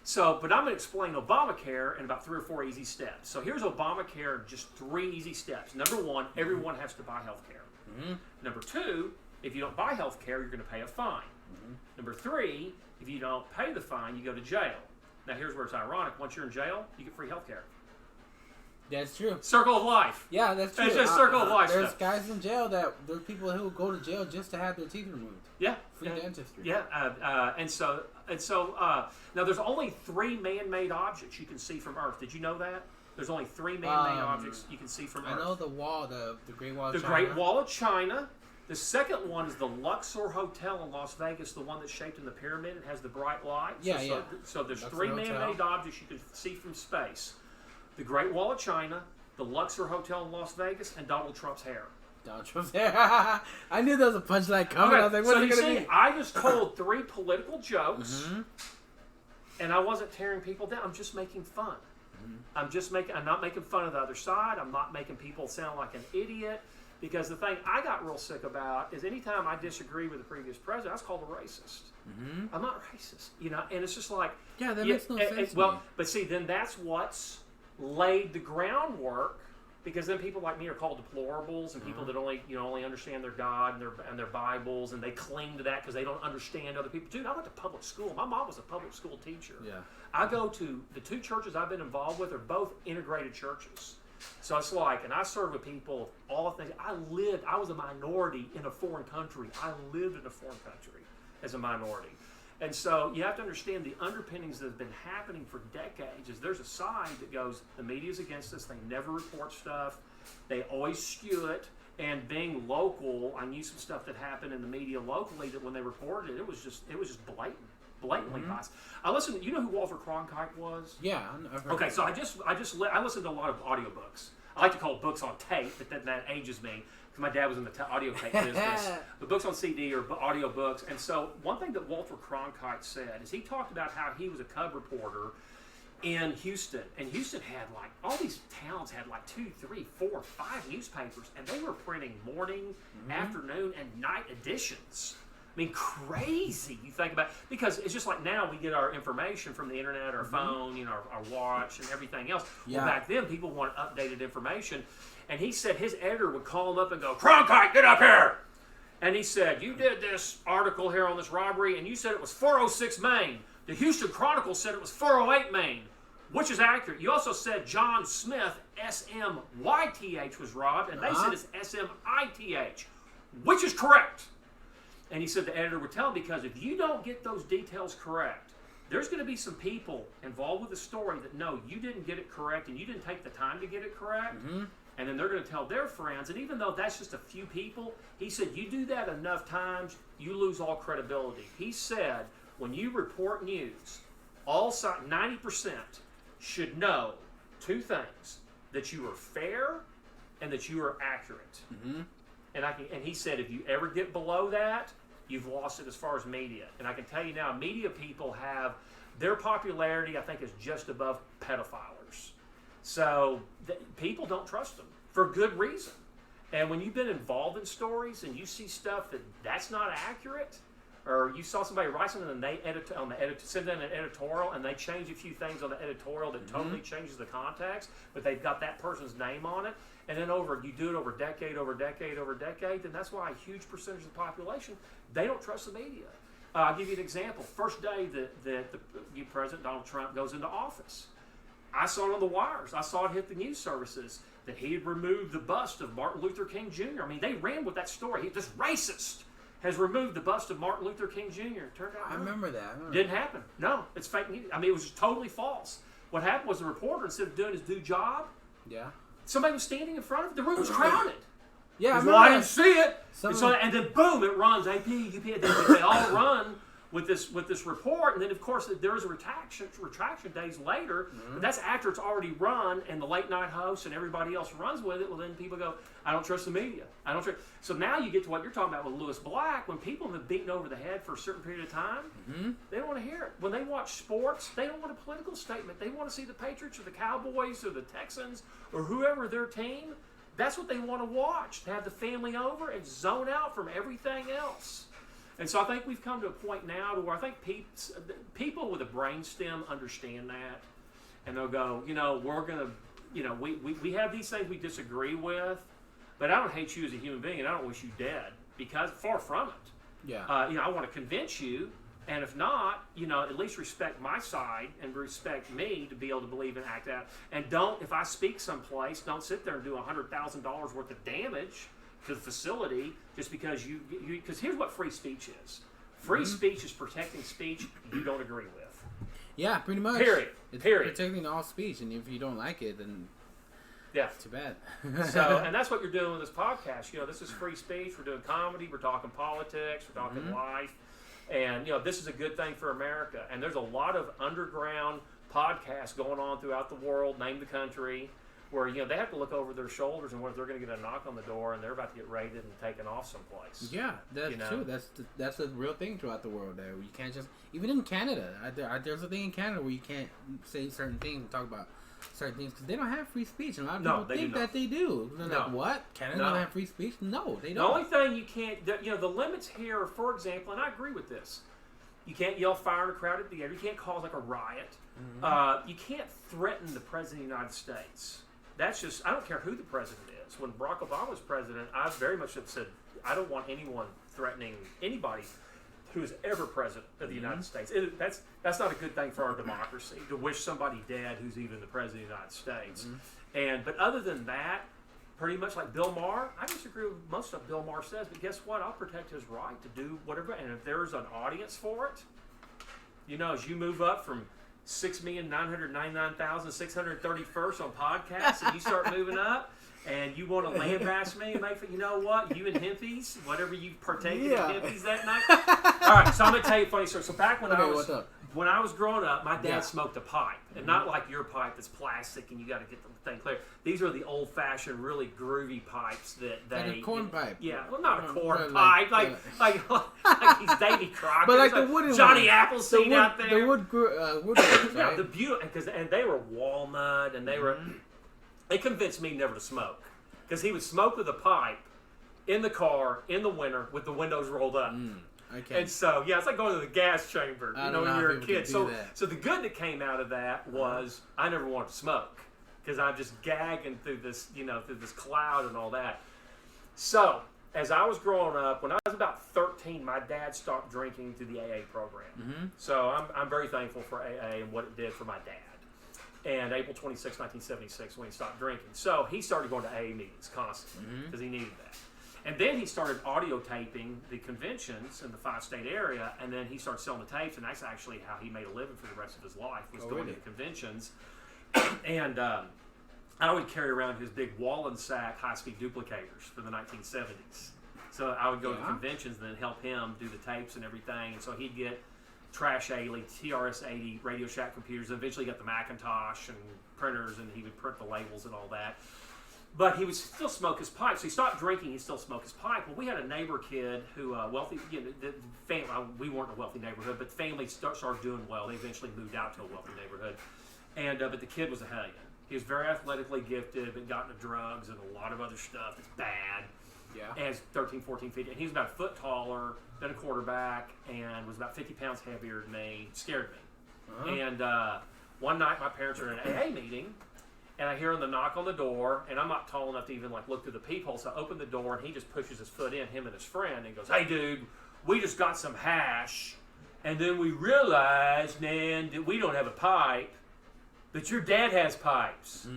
So, but I'm going to explain Obamacare in about 3 or 4 easy steps. So here's Obamacare, just 3 easy steps. Number 1, everyone has to buy health care. Number 2, if you don't buy health care, you're going to pay a fine. Number 3, if you don't pay the fine, you go to jail. Now, here's where it's ironic. Once you're in jail, you get free health care. That's true. Circle of life. Yeah, that's true. It's just circle of life There's stuff. guys in jail there's people who go to jail just to have their teeth removed. Yeah. Free dentistry. Yeah. And so now there's only 3 man-made objects you can see from Earth. Did you know that? There's only 3 man-made objects you can see from Earth. I know the wall, the Great Wall of The China. Great Wall of China. The second one is the Luxor Hotel in Las Vegas, the one that's shaped in the pyramid. It has the bright lights. Yeah, So there's Luxor 3 Hotel. man-made objects you can see from space. The Great Wall of China, the Luxor Hotel in Las Vegas, and Donald Trump's hair. Donald Trump's hair. I knew there was a punchline coming. I was like, what's so it you going to see, be? I just told 3 political jokes, Mm-hmm. and I wasn't tearing people down. I'm just making fun. I'm not making fun of the other side. I'm not making people sound like an idiot. Because the thing I got real sick about is anytime I disagree with the previous president, I was called a racist. Mm-hmm. I'm not racist, and it's just like Yeah, that makes no sense to me. But see, then that's what's laid the groundwork. Because then people like me are called deplorables, and people that only understand their God and their Bibles, and they cling to that because they don't understand other people. Dude, I went to public school. My mom was a public school teacher. Yeah. I go to the 2 churches I've been involved with are both integrated churches. So it's like, and I serve with people, all the things. I was a minority in a foreign country. I lived in a foreign country as a minority. And so you have to understand the underpinnings that have been happening for decades is there's a side that goes, the media's against us, they never report stuff, they always skew it, and being local, I knew some stuff that happened in the media locally that when they reported it, it was just blatantly biased. I listened, you know who Walter Cronkite was? Yeah. I've heard Okay, that. so I listened to a lot of audiobooks. I like to call it books on tape, but that ages me because my dad was in the audio tape business. But books on CD or audio books. And so one thing that Walter Cronkite said is he talked about how he was a cub reporter in Houston. And Houston had all these towns had 2, 3, 4, 5 newspapers. And they were printing morning, afternoon, and night editions. I mean, crazy. You think about because it's just like now we get our information from the internet, our phone, our watch, and everything else. Yeah. Well, back then people wanted updated information, and he said his editor would call him up and go, "Cronkite, get up here!" And he said, "You did this article here on this robbery, and you said it was 406 Main. The Houston Chronicle said it was 408 Main. Which is accurate? You also said John Smith, SMYTH, was robbed, and they said it's SMITH. Which is correct?" And he said the editor would tell him, because if you don't get those details correct, there's going to be some people involved with the story that know you didn't get it correct and you didn't take the time to get it correct. And then they're going to tell their friends. And even though that's just a few people, he said you do that enough times, you lose all credibility. He said when you report news, 90% should know 2 things: that you are fair and that you are accurate. And he said if you ever get below that, you've lost it as far as media. And I can tell you now, media people have their popularity, I think, is just above pedophiles. So people don't trust them for good reason. And when you've been involved in stories and you see stuff that's not accurate, or you saw somebody write something and they send in an editorial and they change a few things on the editorial that totally changes the context, but they've got that person's name on it, and then you do it over decade, then that's why a huge percentage of the population, they don't trust the media. I'll give you an example. First day that the President Donald Trump goes into office, I saw it on the wires. I saw it hit the news services that he had removed the bust of Martin Luther King Jr. I mean, they ran with that story. This racist has removed the bust of Martin Luther King Jr. It turned out I remember that. didn't happen. No, it's fake news. I mean, it was just totally false. What happened was the reporter, instead of doing his due job, Yeah. somebody was standing in front of it. The room was crowded. Yeah, I Well, remember I that. didn't see it. And then boom, it runs. AP, UP. They all run with this report, and then of course there is a retraction days later. But that's after it's already run, and the late night host and everybody else runs with it. Well, then people go, "I don't trust the media. I don't trust." So now you get to what you're talking about with Lewis Black. When people have been beaten over the head for a certain period of time, they don't want to hear it. When they watch sports, they don't want a political statement. They want to see the Patriots or the Cowboys or the Texans or whoever their team. That's what they want to watch. To have the family over and zone out from everything else. And so I think we've come to a point now to where I think people with a brainstem understand that. And they'll go, we're going to, we have these things we disagree with, but I don't hate you as a human being and I don't wish you dead, because far from it. Yeah. I want to convince you And if not, at least respect my side and respect me to be able to believe and act out. And don't, if I speak someplace, don't sit there and do $100,000 worth of damage to the facility just because because here's what free speech is. Free speech is protecting speech you don't agree with. Yeah, pretty much. Period. It's Period. protecting all speech, and if you don't like it, then yeah, it's too bad. So, and that's what you're doing with this podcast. This is free speech. We're doing comedy. We're talking politics. We're talking life. And, this is a good thing for America. And there's a lot of underground podcasts going on throughout the world, name the country, where, they have to look over their shoulders and whether they're going to get a knock on the door and they're about to get raided and taken off someplace. Yeah, that's true. That's a real thing throughout the world there. You can't just, even in Canada, there's a thing in Canada where you can't say certain things and talk about certain things because they don't have free speech. And a lot of people think that they do. They're like, what? Canada don't have free speech? No, they don't. The only thing you can't, the limits here, for example, and I agree with this, you can't yell fire in a crowded theater. You can't cause like a riot. You can't threaten the President of the United States. That's just, I don't care who the president is. When Barack Obama was president, I very much have said, I don't want anyone threatening anybody who is ever president of the United States. That's not a good thing for our democracy, to wish somebody dead who's even the president of the United States. But other than that, pretty much like Bill Maher, I disagree with most of what Bill Maher says, but guess what? I'll protect his right to do whatever. And if there's an audience for it, as you move up from 6,999,631st on podcasts, and you start moving up, and you want to lambast me and make you know what, you and Hempies, whatever you partake in Hempies that night. All right, so I'm gonna tell you a funny story. So back when I was growing up, my dad smoked a pipe, and not like your pipe that's plastic and you got to get the thing clear. These are the old-fashioned, really groovy pipes that they like a corn pipe. Yeah, well, not a corn pipe, like he's Davy Crockett, but like the wooden Johnny Appleseed out there. The wood ones, right? The beautiful, and they were walnut, and they were. They convinced me never to smoke because he would smoke with a pipe in the car in the winter with the windows rolled up. Okay. And so, it's like going to the gas chamber, when you're a kid. So the good that came out of that was I never wanted to smoke because I'm just gagging through this, through this cloud and all that. So as I was growing up, when I was about 13, my dad stopped drinking through the AA program. So I'm very thankful for AA and what it did for my dad. And April 26, 1976, when he stopped drinking. So he started going to AA meetings constantly because he needed that. And then he started audio taping the conventions in the 5-state area, and then he started selling the tapes, and that's actually how he made a living for the rest of his life, was going to the conventions. And I would carry around his big Wallensack high-speed duplicators for the 1970s. So I would go to conventions and then help him do the tapes and everything, and so he'd get Trash Ailey, TRS-80, Radio Shack computers, and eventually got the Macintosh and printers, and he would print the labels and all that. But he would still smoke his pipe. So he stopped drinking, he still smoked his pipe. Well, we had a neighbor kid who, wealthy, the family, we weren't a wealthy neighborhood, but the family started doing well. They eventually moved out to a wealthy neighborhood. And but the kid was a hellion. He was very athletically gifted, but got into drugs and a lot of other stuff that's bad. Yeah. And 13, 14 feet. And he was about a foot taller than a quarterback and was about 50 pounds heavier than me. Scared me. And one night my parents were in an AA meeting, and I hear him knock on the door, and I'm not tall enough to even look through the peephole, so I open the door, and he just pushes his foot in, him and his friend, and goes, "Hey, dude, we just got some hash, and then we realized, man, that we don't have a pipe, but your dad has pipes."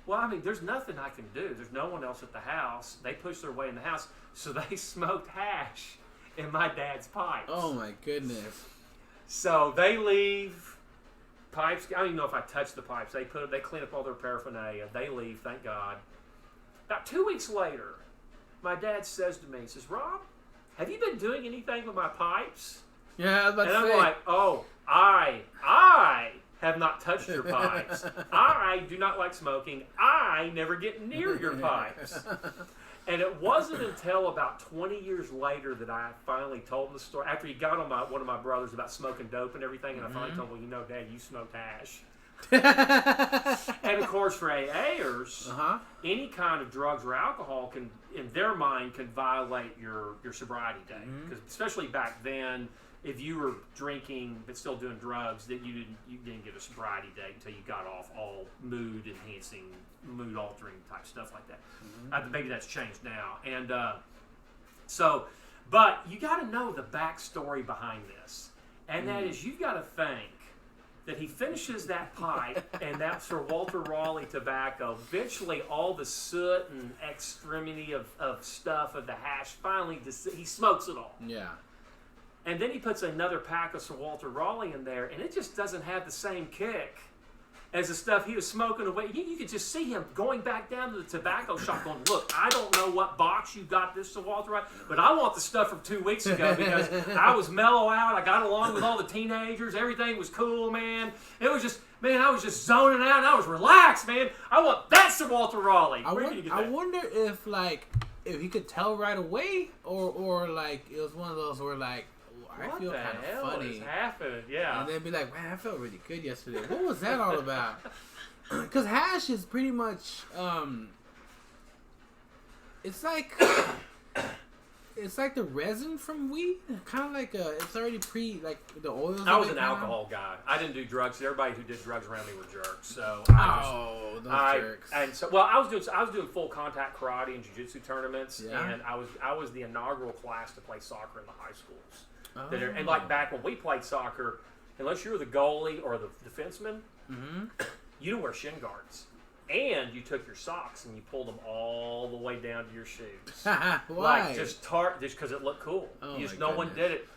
Well, I mean, there's nothing I can do. There's no one else at the house. They pushed their way in the house, so they smoked hash in my dad's pipes. Oh, my goodness. So they leave. Pipes. I don't even know if I touched the pipes. They clean up all their paraphernalia. They leave, thank God. About 2 weeks later, my dad says to me, he says, "Rob, have you been doing anything with my pipes?" Yeah, I was about to say. And I'm like, "Oh, I have not touched your pipes. I do not like smoking. I never get near your pipes." And it wasn't until about 20 years later that I finally told him the story. After he got on one of my brothers about smoking dope and everything, and I finally told him, "Well, Dad, you smoked hash." And of course, for AAers, any kind of drugs or alcohol can, in their mind, can violate your sobriety date. Because especially back then, if you were drinking but still doing drugs, that you didn't get a sobriety date until you got off all mood enhancing, mood altering type stuff like that. Maybe that's changed now. And but you got to know the backstory behind this. and that is you've got to think that he finishes that pipe and that Sir Walter Raleigh tobacco, eventually all the soot and extremity of stuff of the hash finally, he smokes it all. Yeah. And then he puts another pack of Sir Walter Raleigh in there, and it just doesn't have the same kick as the stuff he was smoking away. You could just see him going back down to the tobacco shop going, look, I don't know what box you got this Sir Walter Raleigh, but I want the stuff from 2 weeks ago because I was mellow out. I got along with all the teenagers. Everything was cool, man. It was just, man, I was just zoning out, and I was relaxed, man. I want that Sir Walter Raleigh. I wonder if, if he could tell right away, or like, it was one of those where, like, I feel kind of funny. What is happening? Yeah. And then be like, man, I felt really good yesterday. What was that all about? Because hash is pretty much, it's like the resin from weed. Kind of like it's already the oils. I was an alcohol guy. I didn't do drugs. Everybody who did drugs around me were jerks. So those jerks. And so, well, I was doing full contact karate and jiu-jitsu tournaments, and I was the inaugural class to play soccer in the high schools. And like back when we played soccer, unless you were the goalie or the defenseman, you didn't wear shin guards. And you took your socks and you pulled them all the way down to your shoes. Why? Like just because it looked cool. No one did it.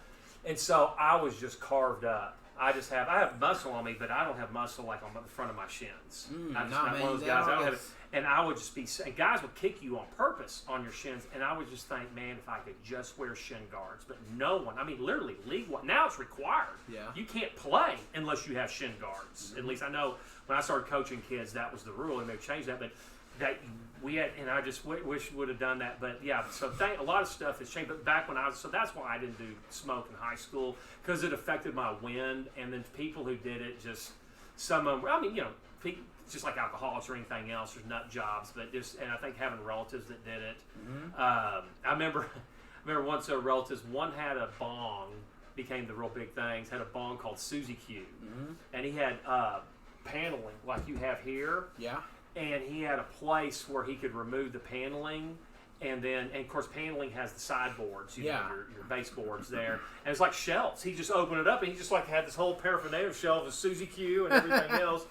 And so I was just carved up. I have muscle on me, but I don't have muscle like on the front of my shins. I'm just not one of those guys. I don't have it. And I would just and guys would kick you on purpose on your shins, and I would just think, man, if I could just wear shin guards. But no one, I mean, literally, league-wide, now it's required. Yeah. You can't play unless you have shin guards. At least I know when I started coaching kids, that was the rule, and they've changed that. But we had, and I just wish we would have done that. But yeah, so a lot of stuff has changed. But back when so that's why I didn't do smoke in high school, because it affected my wind. And then people who did it, just some of them, I mean, just like alcoholics or anything else, there's nut jobs. But and I think having relatives that did it. I remember once relatives, one had a bong, became the real big things, had a bong called Susie Q. And he had paneling like you have here. Yeah. And he had a place where he could remove the paneling, and of course paneling has the sideboards, know, your baseboards there, and it's like shelves. He just opened it up, and he just had this whole paraphernalia shelf of Susie Q and everything else.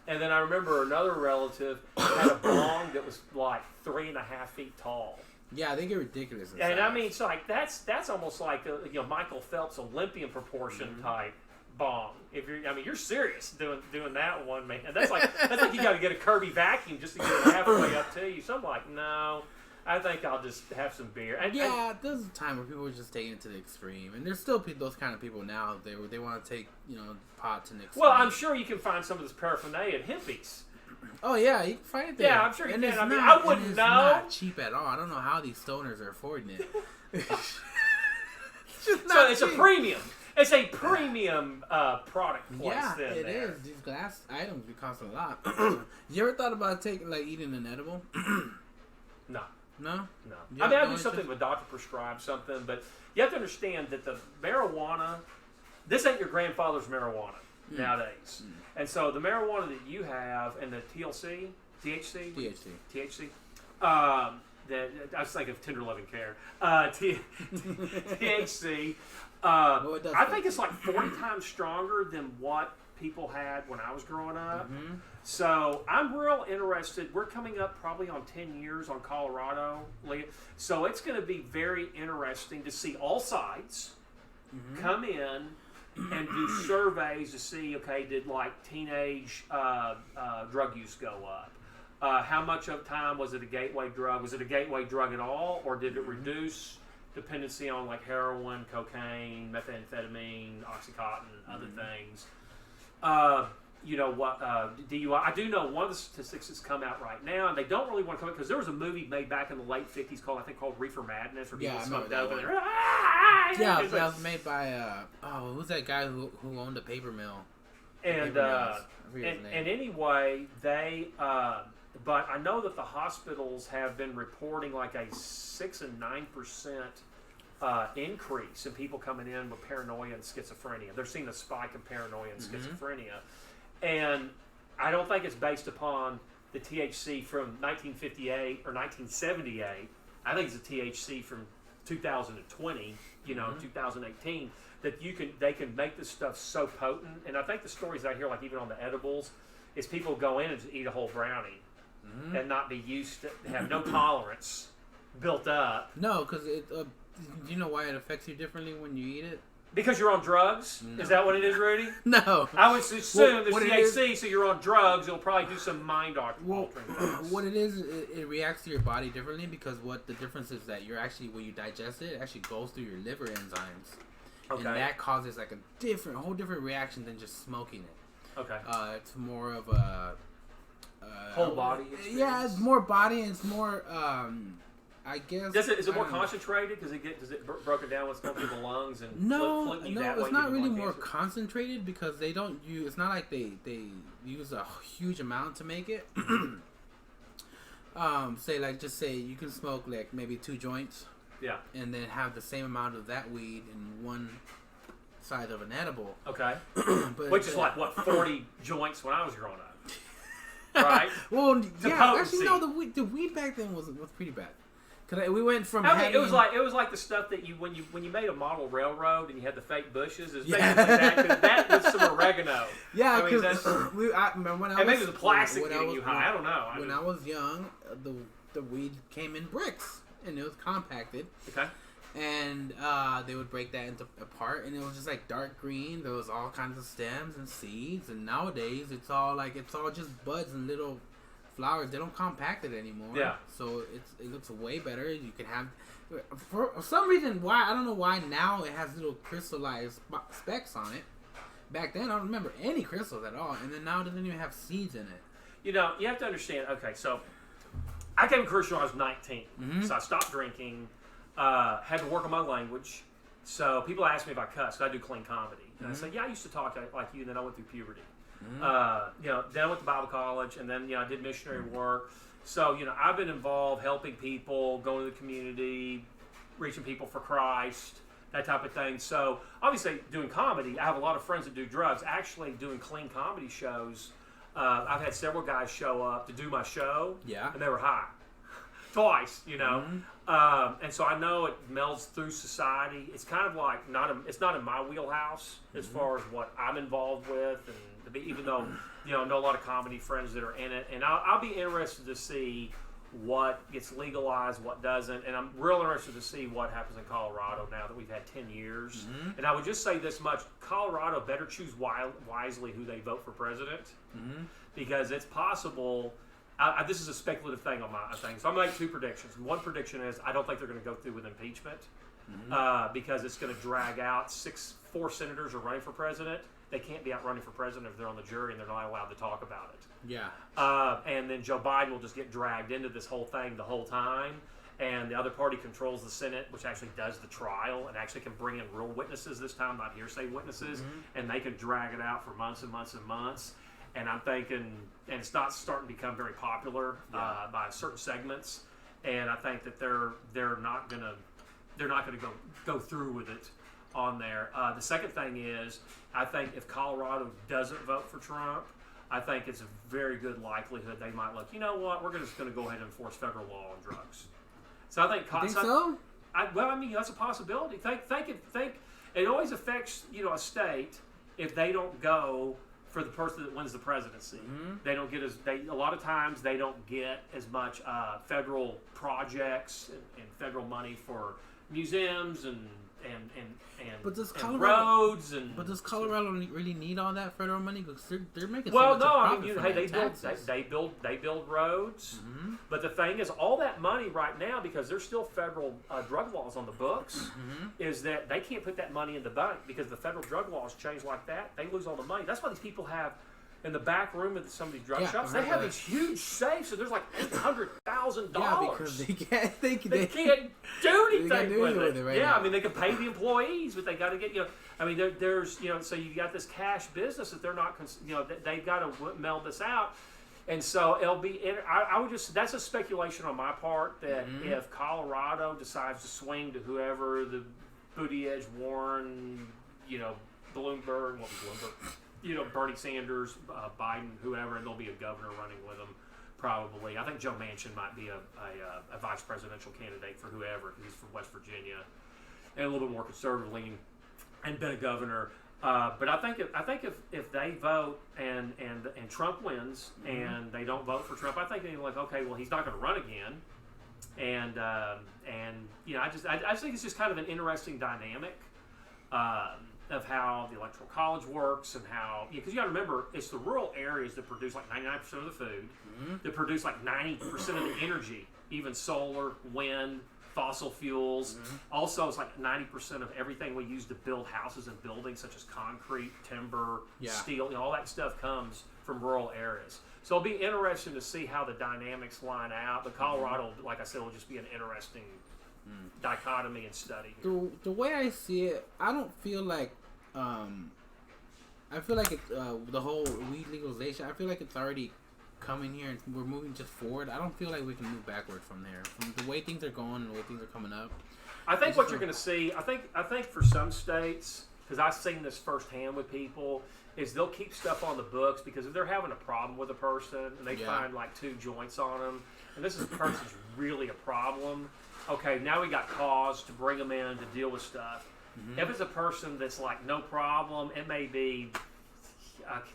And then I remember another relative had a bong that was like 3.5 feet tall. Yeah, they get ridiculous. And I mean, it's like that's almost like Michael Phelps Olympian proportion type bong. If you're serious doing that one, man. And that's like you got to get a Kirby vacuum just to get it halfway up to you. So I'm like, no, I think I'll just have some beer. There's a time where people were just taking it to the extreme, and there's still those kind of people now. They want to take pot to the extreme. Well, I'm sure you can find some of this paraphernalia at Hippies. Oh yeah, you can find it there. Yeah, I'm sure you can. I wouldn't know. Not cheap at all. I don't know how these stoners are affording it. It's a premium. It's a premium product place. Yeah, it is. These glass items cost a lot. You ever thought about eating an edible? No. No? No. I do something if a doctor prescribes something, but you have to understand that the marijuana, this ain't your grandfather's marijuana nowadays. And so the marijuana that you have and the THC, that I was thinking of Tender Loving Care. THC. I think it's like 40 times stronger than what people had when I was growing up. So I'm real interested. We're coming up probably on 10 years on Colorado. So it's going to be very interesting to see all sides come in and do surveys to see, okay, did teenage drug use go up? How much of time was it a gateway drug? Was it a gateway drug at all, or did it reduce dependency on heroin, cocaine, methamphetamine, Oxycontin, other things? DUI. I do know one of the statistics that's come out right now, and they don't really want to come out because there was a movie made back in the late 50s called Reefer Madness, where people smoked dope and that was made by who's that guy who owned a paper mill? And anyway, they but I know that the hospitals have been reporting a 6 and 9% increase in people coming in with paranoia and schizophrenia. They're seeing a spike in paranoia and schizophrenia. And I don't think it's based upon the THC from 1958 or 1978. I think it's the THC from 2020, 2018, that they can make this stuff so potent. And I think the stories I hear, like even on the edibles, is people go in and just eat a whole brownie and not be used to have no tolerance built up. No, because do you know why it affects you differently when you eat it? Because you're on drugs? No. Is that what it is, Rudy? No. I would assume there's THC, so you're on drugs. It'll probably do some mind-altering things. What it is, it reacts to your body differently because what the difference is that you're actually, when you digest it, it actually goes through your liver enzymes. Okay. And that causes like a whole different reaction than just smoking it. Okay. It's more of a... whole body experience? Yeah, it's more body and it's more... I guess. Is it more concentrated? Does it broken down what's going through the lungs and no, it's not really more concentrated because they don't use. It's not like they use a huge amount to make it. Say you can smoke like maybe 2 joints. Yeah. And then have the same amount of that weed in one side of an edible. Okay. Which is like what 40 joints when I was growing up. Right. Well, yeah. Actually, no. The weed back then was pretty bad. Cause we went from. It was like the stuff that when you made a model railroad and you had the fake bushes. It's basically that, cause that was some oregano. Yeah, because I remember when I was. And maybe the plastic getting you high. I don't know. When I was young, the weed came in bricks and it was compacted. Okay. And they would break that apart, and it was just like dark green. There was all kinds of stems and seeds, and nowadays it's all just buds and little flowers. They don't compact it anymore. Yeah. So it looks way better. You can have, for some reason, I don't know why now it has little crystallized specks on it. Back then I don't remember any crystals at all, and then now it doesn't even have seeds in it. You have to understand. Okay, so I came to Christian when I was 19, so I stopped drinking. Had to work on my language. So people ask me if I cuss. I do clean comedy, and I say, yeah, I used to talk like you. And then I went through puberty. Then I went to Bible college, and then I did missionary work. So I've been involved helping people, going to the community, reaching people for Christ, that type of thing. So obviously doing comedy, I have a lot of friends that do drugs. Actually doing clean comedy shows, I've had several guys show up to do my show, and they were high twice, and so I know it melds through society. It's kind of like it's not in my wheelhouse as far as what I'm involved with, and even though I know a lot of comedy friends that are in it, and I'll be interested to see what gets legalized, what doesn't, and I'm real interested to see what happens in Colorado now that we've had 10 years. And I would just say this much: Colorado better choose wisely who they vote for president, because it's possible. This is a speculative thing on my thing, so I'm going to make 2 predictions. One prediction is I don't think they're going to go through with impeachment because it's going to drag out. 4 senators are running for president. They can't be out running for president if they're on the jury and they're not allowed to talk about it. Yeah. And then Joe Biden will just get dragged into this whole thing the whole time. And the other party controls the Senate, which actually does the trial and actually can bring in real witnesses this time, not hearsay witnesses. And they can drag it out for months and months and months. And I'm thinking, and it's not starting to become very popular by certain segments. And I think that they're not gonna go through with it on there. The second thing is, I think if Colorado doesn't vote for Trump, I think it's a very good likelihood they might look. You know what? We're just going to go ahead and enforce federal law on drugs. So I think. You think so? That's a possibility. Think. It always affects a state if they don't go for the person that wins the presidency. They don't get a lot of times they don't get as much federal projects and federal money for museums and roads and. But does Colorado really need all that federal money? Because they're making they build roads. But the thing is, all that money right now, because there's still federal drug laws on the books, is that they can't put that money in the bank because the federal drug laws change like that. They lose all the money. That's why these people have. In the back room of some of these drug shops, they have these huge safes, and there's like $800,000. Yeah, because they can't do anything with it. Right now. I mean, they can pay the employees, but they got to get there's so you got this cash business that they're not they've got to meld this out, and so it'll be. I would just that's a speculation on my part that if Colorado decides to swing to whoever the Buttigieg, Warren, Bloomberg. Bernie Sanders, Biden, whoever, and there'll be a governor running with them. probably. I think Joe Manchin might be a vice presidential candidate for whoever, because he's from West Virginia and a little bit more conservative leaning, and been a governor. But I think if they vote and Trump wins and they don't vote for Trump, I think they're like, okay, well, he's not going to run again. And you know, I just think it's just kind of an interesting dynamic of how the electoral college works, and how, because you got to remember, it's the rural areas that produce like 99% of the food, that produce like 90% of the energy, even solar, wind, fossil fuels. Also, it's like 90% of everything we use to build houses and buildings, such as concrete, timber, steel. You know, all that stuff comes from rural areas. So it'll be interesting to see how the dynamics line out. But Colorado, like I said, will just be an interesting dichotomy and study. The way I see it, I don't feel like I feel like it's the whole weed legalization. I feel like it's already coming here, and we're moving just forward. I don't feel like we can move backward from there. From the way things are going and the way things are coming up. I think what you're going to see, I think for some states, because I've seen this firsthand with people, is they'll keep stuff on the books, because if they're having a problem with a person and they find like 2 joints on them, and this person's really a problem, okay, now we got cause to bring them in to deal with stuff. If it's a person that's like no problem, it may be,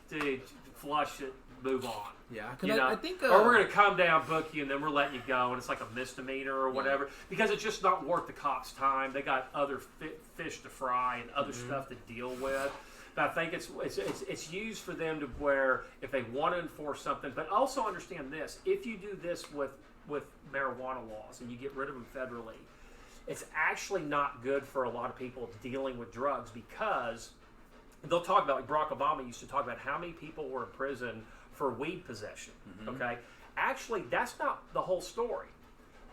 dude, flush it, move on. Yeah, you know? I think, or we're going to come down, book you, and then we're letting you go, and it's like a misdemeanor or whatever, because it's just not worth the cops' time. They got other fish to fry and other stuff to deal with. But I think it's used for them to where if they want to enforce something, but also understand this: if you do this with marijuana laws and you get rid of them federally, it's actually not good for a lot of people dealing with drugs, because they'll talk about, like Barack Obama used to talk about how many people were in prison for weed possession. Okay, actually, that's not the whole story.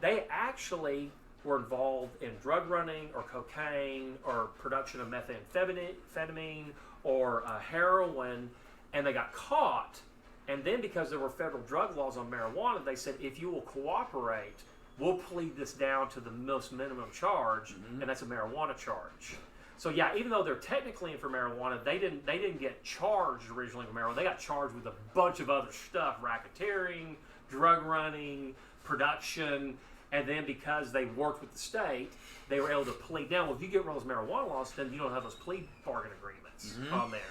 They actually were involved in drug running or cocaine or production of methamphetamine or heroin, and they got caught. And then because there were federal drug laws on marijuana, they said, if you will cooperate, we'll plead this down to the most minimum charge, and that's a marijuana charge. So yeah, even though they're technically in for marijuana, they didn't get charged originally with marijuana. They got charged with a bunch of other stuff: racketeering, drug running, production. And then because they worked with the state, they were able to plead. Now, if you get rid of those marijuana laws, then you don't have those plea bargain agreements on there.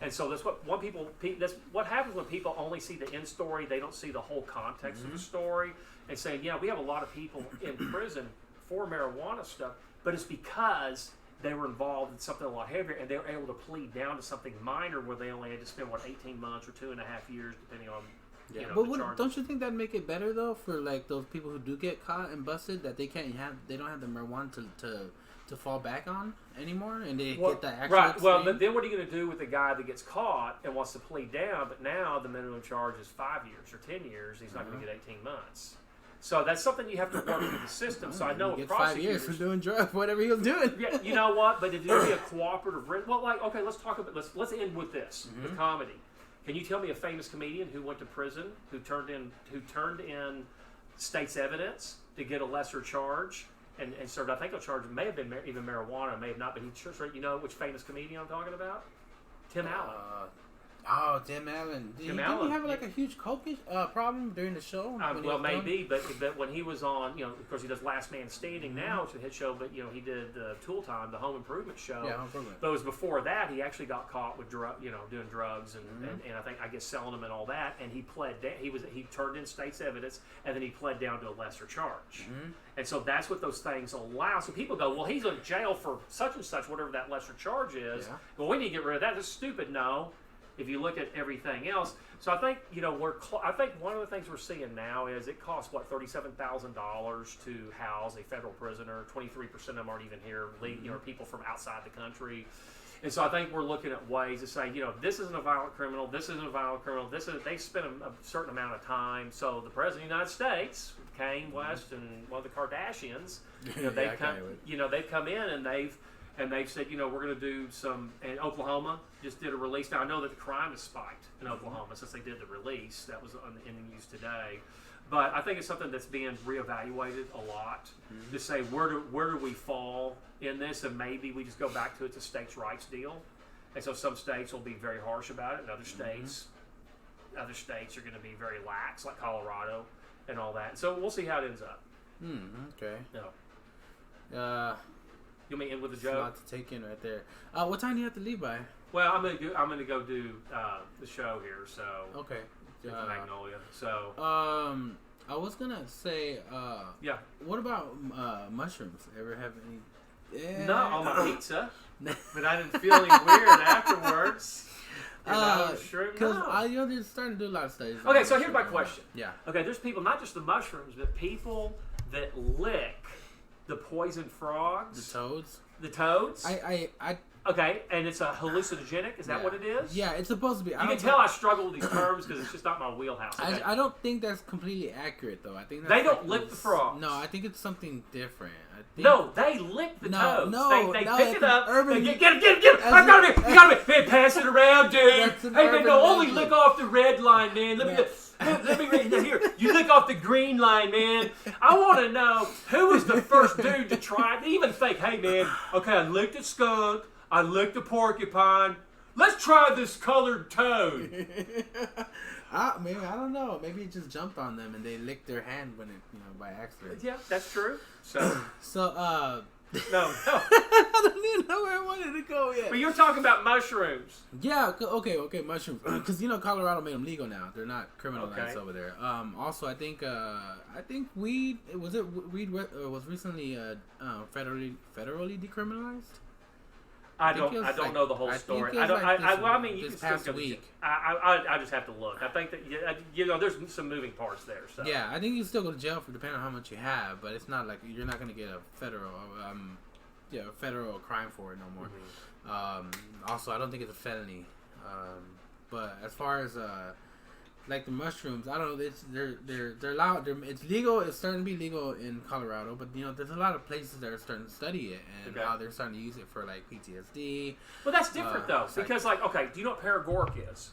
And so that's what happens when people only see the end story. They don't see the whole context of the story, and saying, yeah, we have a lot of people in prison for marijuana stuff, but it's because they were involved in something a lot heavier, and they were able to plead down to something minor where they only had to spend 18 months or 2.5 years, depending on. Yeah, but don't you think that'd make it better though for like those people who do get caught and busted, that they don't have the marijuana to fall back on anymore, and they get that actual right. Well, thing? then what are you going to do with the guy that gets caught and wants to plead down, but now the minimum charge is 5 years or 10 years? He's not going to get 18 months. So that's something you have to work through the system. So I know get 5 years for doing drugs, whatever he was doing. Yeah, you know what? But it would be a cooperative. Well, like, okay, let's talk about let's end with this with comedy. Can you tell me a famous comedian who went to prison, who turned in state's evidence to get a lesser charge and served? I think a charge may have been even marijuana, may have not, but he sure. You know which famous comedian I'm talking about? Tim Allen. Tim Allen. Didn't Allen. he have like a huge coke problem during the show? Well, maybe, but when he was on, of course, he does Last Man Standing now, which is a hit show. But he did Tool Time, the Home Improvement show. Yeah, Home Improvement. But it was before that he actually got caught with doing drugs and I guess selling them and all that. And he pled down. He turned in state's evidence, and then he pled down to a lesser charge. And so that's what those things allow. So people go, well, he's in jail for such and such, whatever that lesser charge is. Yeah. Well, we need to get rid of that. That's stupid. No. If you look at everything else, so I think I think one of the things we're seeing now is it costs $37,000 to house a federal prisoner. 23% of them aren't even here. People from outside the country, and so I think we're looking at ways to say, this isn't a violent criminal. This isn't a violent criminal. They spent a certain amount of time. So the president of the United States, Kanye West, and one of the Kardashians, they've come in and they've said, we're going to do some. And Oklahoma just did a release. Now I know that the crime has spiked in Oklahoma since they did the release. That was in the news today. But I think it's something that's being reevaluated a lot to say where do we fall in this, and maybe we just go back to it's a states' rights deal. And so some states will be very harsh about it, and other states other states are going to be very lax, like Colorado and all that. So we'll see how it ends up. Okay. No. You want me to end with a It's a joke? lot to take in right there. What time do you have to leave by? Well, I'm gonna go do the show here. So Okay. with Magnolia. So I was gonna say, yeah. what about mushrooms? Ever have any? Yeah. No, on my pizza, but I didn't feel any weird afterwards. Because they're starting to do a lot of studies. Okay, so here's my question. Yeah. Okay, there's people, not just the mushrooms, but people that lick the poison frogs. The toads. The toads. I Okay, and it's a hallucinogenic. Is that what it is? Yeah, it's supposed to be. You can tell I struggle with these terms because it's just not my wheelhouse. Okay. I don't think that's completely accurate, though. I think that's they don't lick the frogs. No, I think it's something different. No, they lick the toads. They pick it up. Urban, get it. I got it. You got it. Man, pass it around, dude. Hey, man, no, only lick off the red line, man. Let me read it here. You lick off the green line, man. I want to know who was the first dude to try it. They even think, hey, man, okay, I licked a skunk. I licked a porcupine. Let's try this colored toad. Maybe, I don't know. Maybe it just jumped on them and they licked their hand when it, by accident. Yeah, that's true. So, no. I don't even know where I wanted to go yet. But you're talking about mushrooms. Yeah, okay, mushrooms. Because Colorado made them legal now. They're not criminalized over there. Also, I think weed was recently federally decriminalized. I don't know the whole story. I mean, you can still go week. I just have to look. I think that there's some moving parts there. So yeah, I think you still go to jail for depending on how much you have, but it's not like you're not going to get a federal crime for it no more. Mm-hmm. Also, I don't think it's a felony. But as far as like the mushrooms, I don't know. They're allowed. It's legal. It's starting to be legal in Colorado, but there's a lot of places that are starting to study it, and how they're starting to use it for like PTSD. Well, that's different though, because do you know what paregoric is?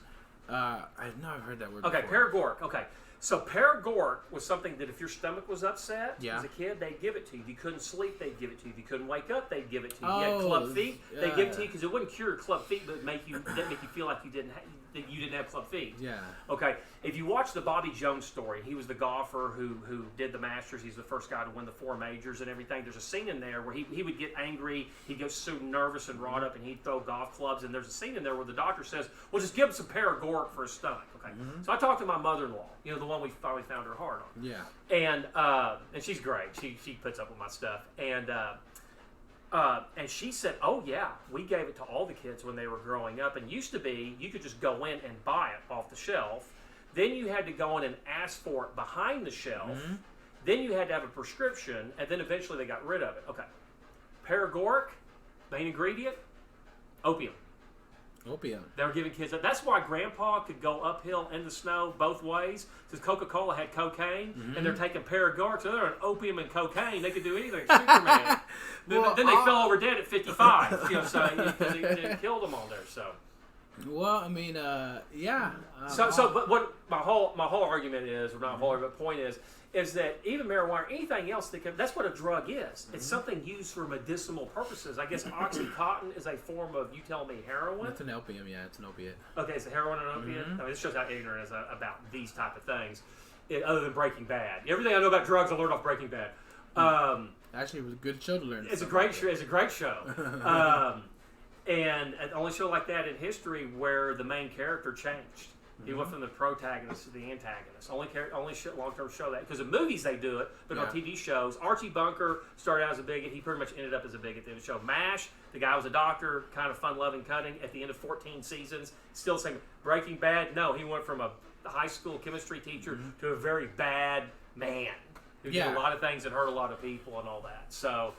I've never heard that word. Okay, before. paregoric. Okay, so paregoric was something that if your stomach was upset as a kid, they'd give it to you. If you couldn't sleep, they'd give it to you. If you couldn't wake up, they'd give it to you. If you had club feet, they'd give it to you because it wouldn't cure your club feet, but make you feel like you didn't have club feet. Yeah. Okay. If you watch the Bobby Jones story, he was the golfer who did the Masters. He's the first guy to win the 4 majors and everything. There's a scene in there where he would get angry. He'd get so nervous and wrought up, and he'd throw golf clubs. And there's a scene in there where the doctor says, "Well, just give him some paregoric for his stomach." Okay. Mm-hmm. So I talked to my mother-in-law. The one we finally found her heart on. Yeah. And she's great. She puts up with my stuff. And she said, "Oh yeah, we gave it to all the kids when they were growing up. And used to be, you could just go in and buy it off the shelf. Then you had to go in and ask for it behind the shelf. Mm-hmm. Then you had to have a prescription, and then eventually they got rid of it." Okay. Paregoric, main ingredient, opium. Opium. They were giving kids that. That's why Grandpa could go uphill in the snow both ways, because Coca-Cola had cocaine, and they're taking paregoric, so they're on opium and cocaine. They could do anything. Superman. Then they fell over dead at 55. Because they killed them all there. So. Well, I mean, yeah. But what my whole argument is, or not whole argument, point is that even marijuana or anything else, that's what a drug is. Mm-hmm. It's something used for medicinal purposes. I guess Oxycontin is a form of, you tell me, heroin? It's an opium, yeah. It's an opiate. Okay, it's a heroin and opiate? Mm-hmm. I mean, this shows how ignorant is about these type of things, other than Breaking Bad. Everything I know about drugs I learned off Breaking Bad. Actually, it was a good show to learn. It's a great show. It's a great show. And the only show like that in history where the main character changed. He went from the protagonist to the antagonist. Only long-term show that. Because in movies they do it, but on TV shows, Archie Bunker started out as a bigot. He pretty much ended up as a bigot at the end of the show. MASH, the guy was a doctor, kind of fun-loving, cutting. At the end of 14 seasons, still the same. Breaking Bad, no, he went from a high school chemistry teacher to a very bad man who did a lot of things that hurt a lot of people and all that. So,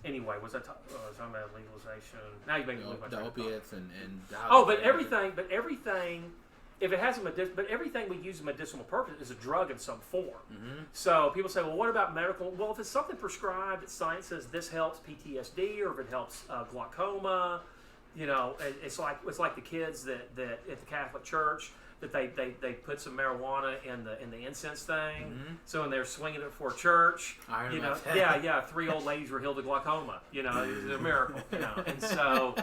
anyway, was I talking about legalization? Now you make me lose my train of thought. Opiates and but everything, if it has but everything we use in medicinal purpose is a drug in some form. Mm-hmm. So people say, well, what about medical? Well, if it's something prescribed that science says this helps PTSD, or if it helps glaucoma, it's like the kids that at the Catholic Church, that they put some marijuana in the incense thing. Mm-hmm. So when they're swinging it before church, yeah, 3 old ladies were healed of glaucoma. It was a miracle. And so,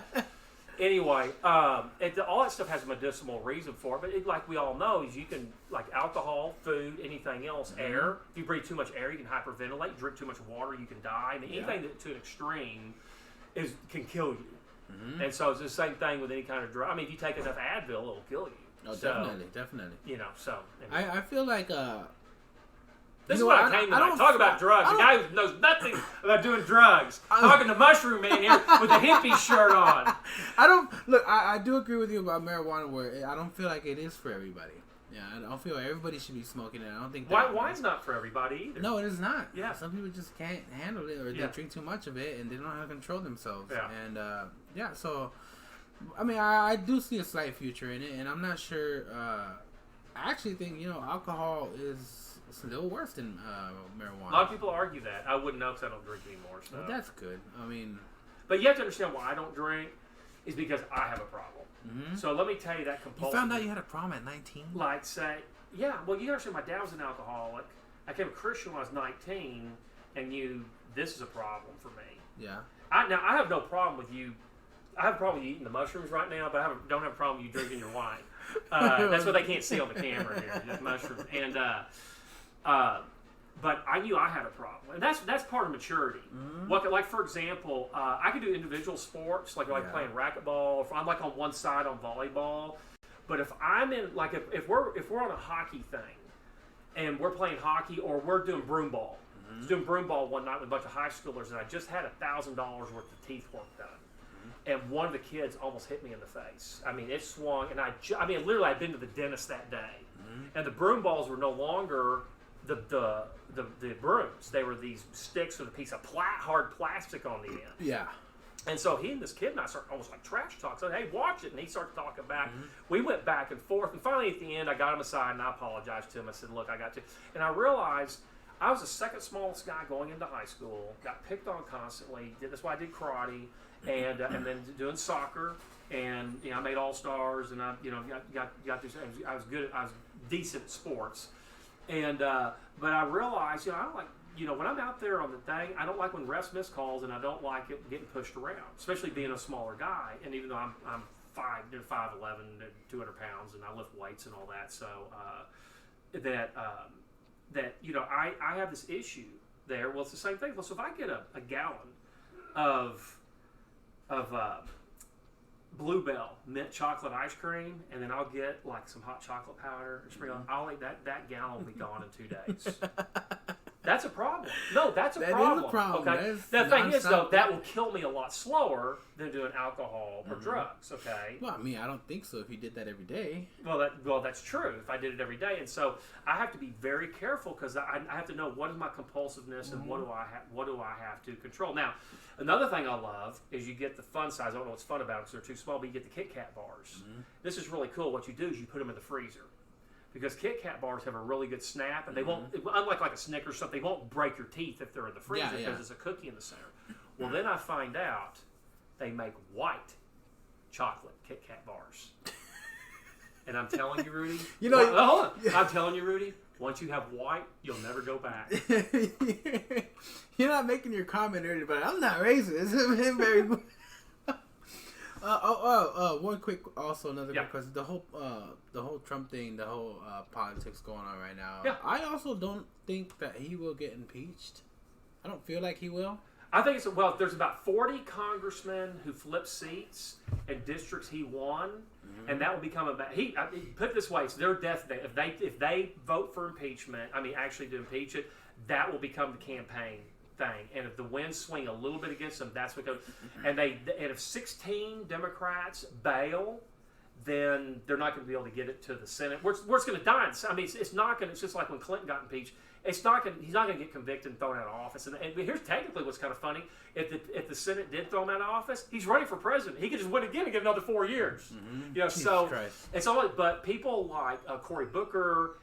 Anyway, all that stuff has a medicinal reason for it, but like we all know, is you can, like alcohol, food, anything else, air. If you breathe too much air, you can hyperventilate. You drink too much water, you can die. I mean, anything that, to an extreme can kill you. And so it's the same thing with any kind of drug. I mean, if you take enough Advil, it'll kill you. Oh, so, definitely. You know, so. Anyway. I feel like... This is what I came tonight. Talk about drugs. A guy who knows nothing about doing drugs. Talking to Mushroom Man here with a hippie shirt on. I do agree with you about marijuana where I don't feel like it is for everybody. Yeah, I don't feel like everybody should be smoking it. I don't think wine's not for everybody either. No, it is not. Yeah. Some people just can't handle it or they drink too much of it and they don't know how to control themselves. Yeah. And so I mean I do see a slight future in it and I'm not sure I actually think, alcohol is still worse than marijuana. A lot of people argue that. I wouldn't know because I don't drink anymore. So. Well, that's good. I mean... But you have to understand why I don't drink is because I have a problem. So let me tell you that compulsive... You found out you had a problem at 19? Like, say... Yeah, well, you understand my dad was an alcoholic. I became a Christian when I was 19 and knew this is a problem for me. Yeah. Now, I have no problem with you... I have a problem with you eating the mushrooms right now, but I don't have a problem with you drinking your wine. That's what they can't see on the camera here, just mushrooms. And... but I knew I had a problem, and that's part of maturity. Like for example, I could do individual sports, like playing racquetball. If I'm like on one side on volleyball, but if I'm in if we're on a hockey thing, and we're playing hockey or we're doing broom ball. I was doing broom ball one night with a bunch of high schoolers, and I just had $1,000 worth of teeth work done. And one of the kids almost hit me in the face. I mean, it swung, and literally, I'd been to the dentist that day, and the broom balls were no longer the brooms. They were these sticks with a piece of hard plastic on the end. Yeah. And so he and this kid and I started almost like trash talk. So, hey, watch it. And he started talking back. We went back and forth. And finally, at the end, I got him aside and I apologized to him. I said, look, I got to. And I realized I was the second smallest guy going into high school, got picked on constantly. That's why I did karate and then doing soccer. And, I made all-stars and I, got through. I was good. I was decent at sports. And but I realized, I don't like, when I'm out there on the thing, I don't like when refs miss calls, and I don't like it getting pushed around, especially being a smaller guy. And even though I'm 5'11", 200 pounds, and I lift weights and all that, so I have this issue there. Well, it's the same thing. Well, so if I get a gallon of Bluebell mint chocolate ice cream, and then I'll get like some hot chocolate powder and sprinkle. I'll eat that gallon will be gone in 2 days. That's a problem. No, that's a problem. That is a problem. Okay. The thing is, though, that will kill me a lot slower than doing alcohol or drugs. Okay. Well, I mean, I don't think so. If you did that every day. Well, that's true. If I did it every day, and so I have to be very careful because I have to know what is my compulsiveness and what do I have to control. Now, another thing I love is you get the fun size. I don't know what's fun about it because they're too small, but you get the Kit Kat bars. This is really cool. What you do is you put them in the freezer. Because Kit Kat bars have a really good snap, and they won't, unlike like a Snickers or something, they won't break your teeth if they're in the freezer because it's a cookie in the center. Well, then I find out they make white chocolate Kit Kat bars. And I'm telling you, Rudy, hold on. I'm telling you, Rudy, once you have white, you'll never go back. You're not making your comment earlier, but I'm not racist. Very good. One quick, another quick question. The whole Trump thing, the whole politics going on right now. Yeah. I also don't think that he will get impeached. I don't feel like he will. I think there's about 40 congressmen who flipped seats in districts he won, and that will become put it this way, it's their death day. If they vote for impeachment, actually to impeach it, that will become the campaign thing. And if the winds swing a little bit against them, that's what goes. And if 16 Democrats bail, then they're not going to be able to get it to the Senate. Where it's going to die. It's not going. It's just like when Clinton got impeached. He's not going to get convicted and thrown out of office. And here's technically what's kind of funny: if the Senate did throw him out of office, he's running for president. He could just win again and get another 4 years. But people like Cory Booker,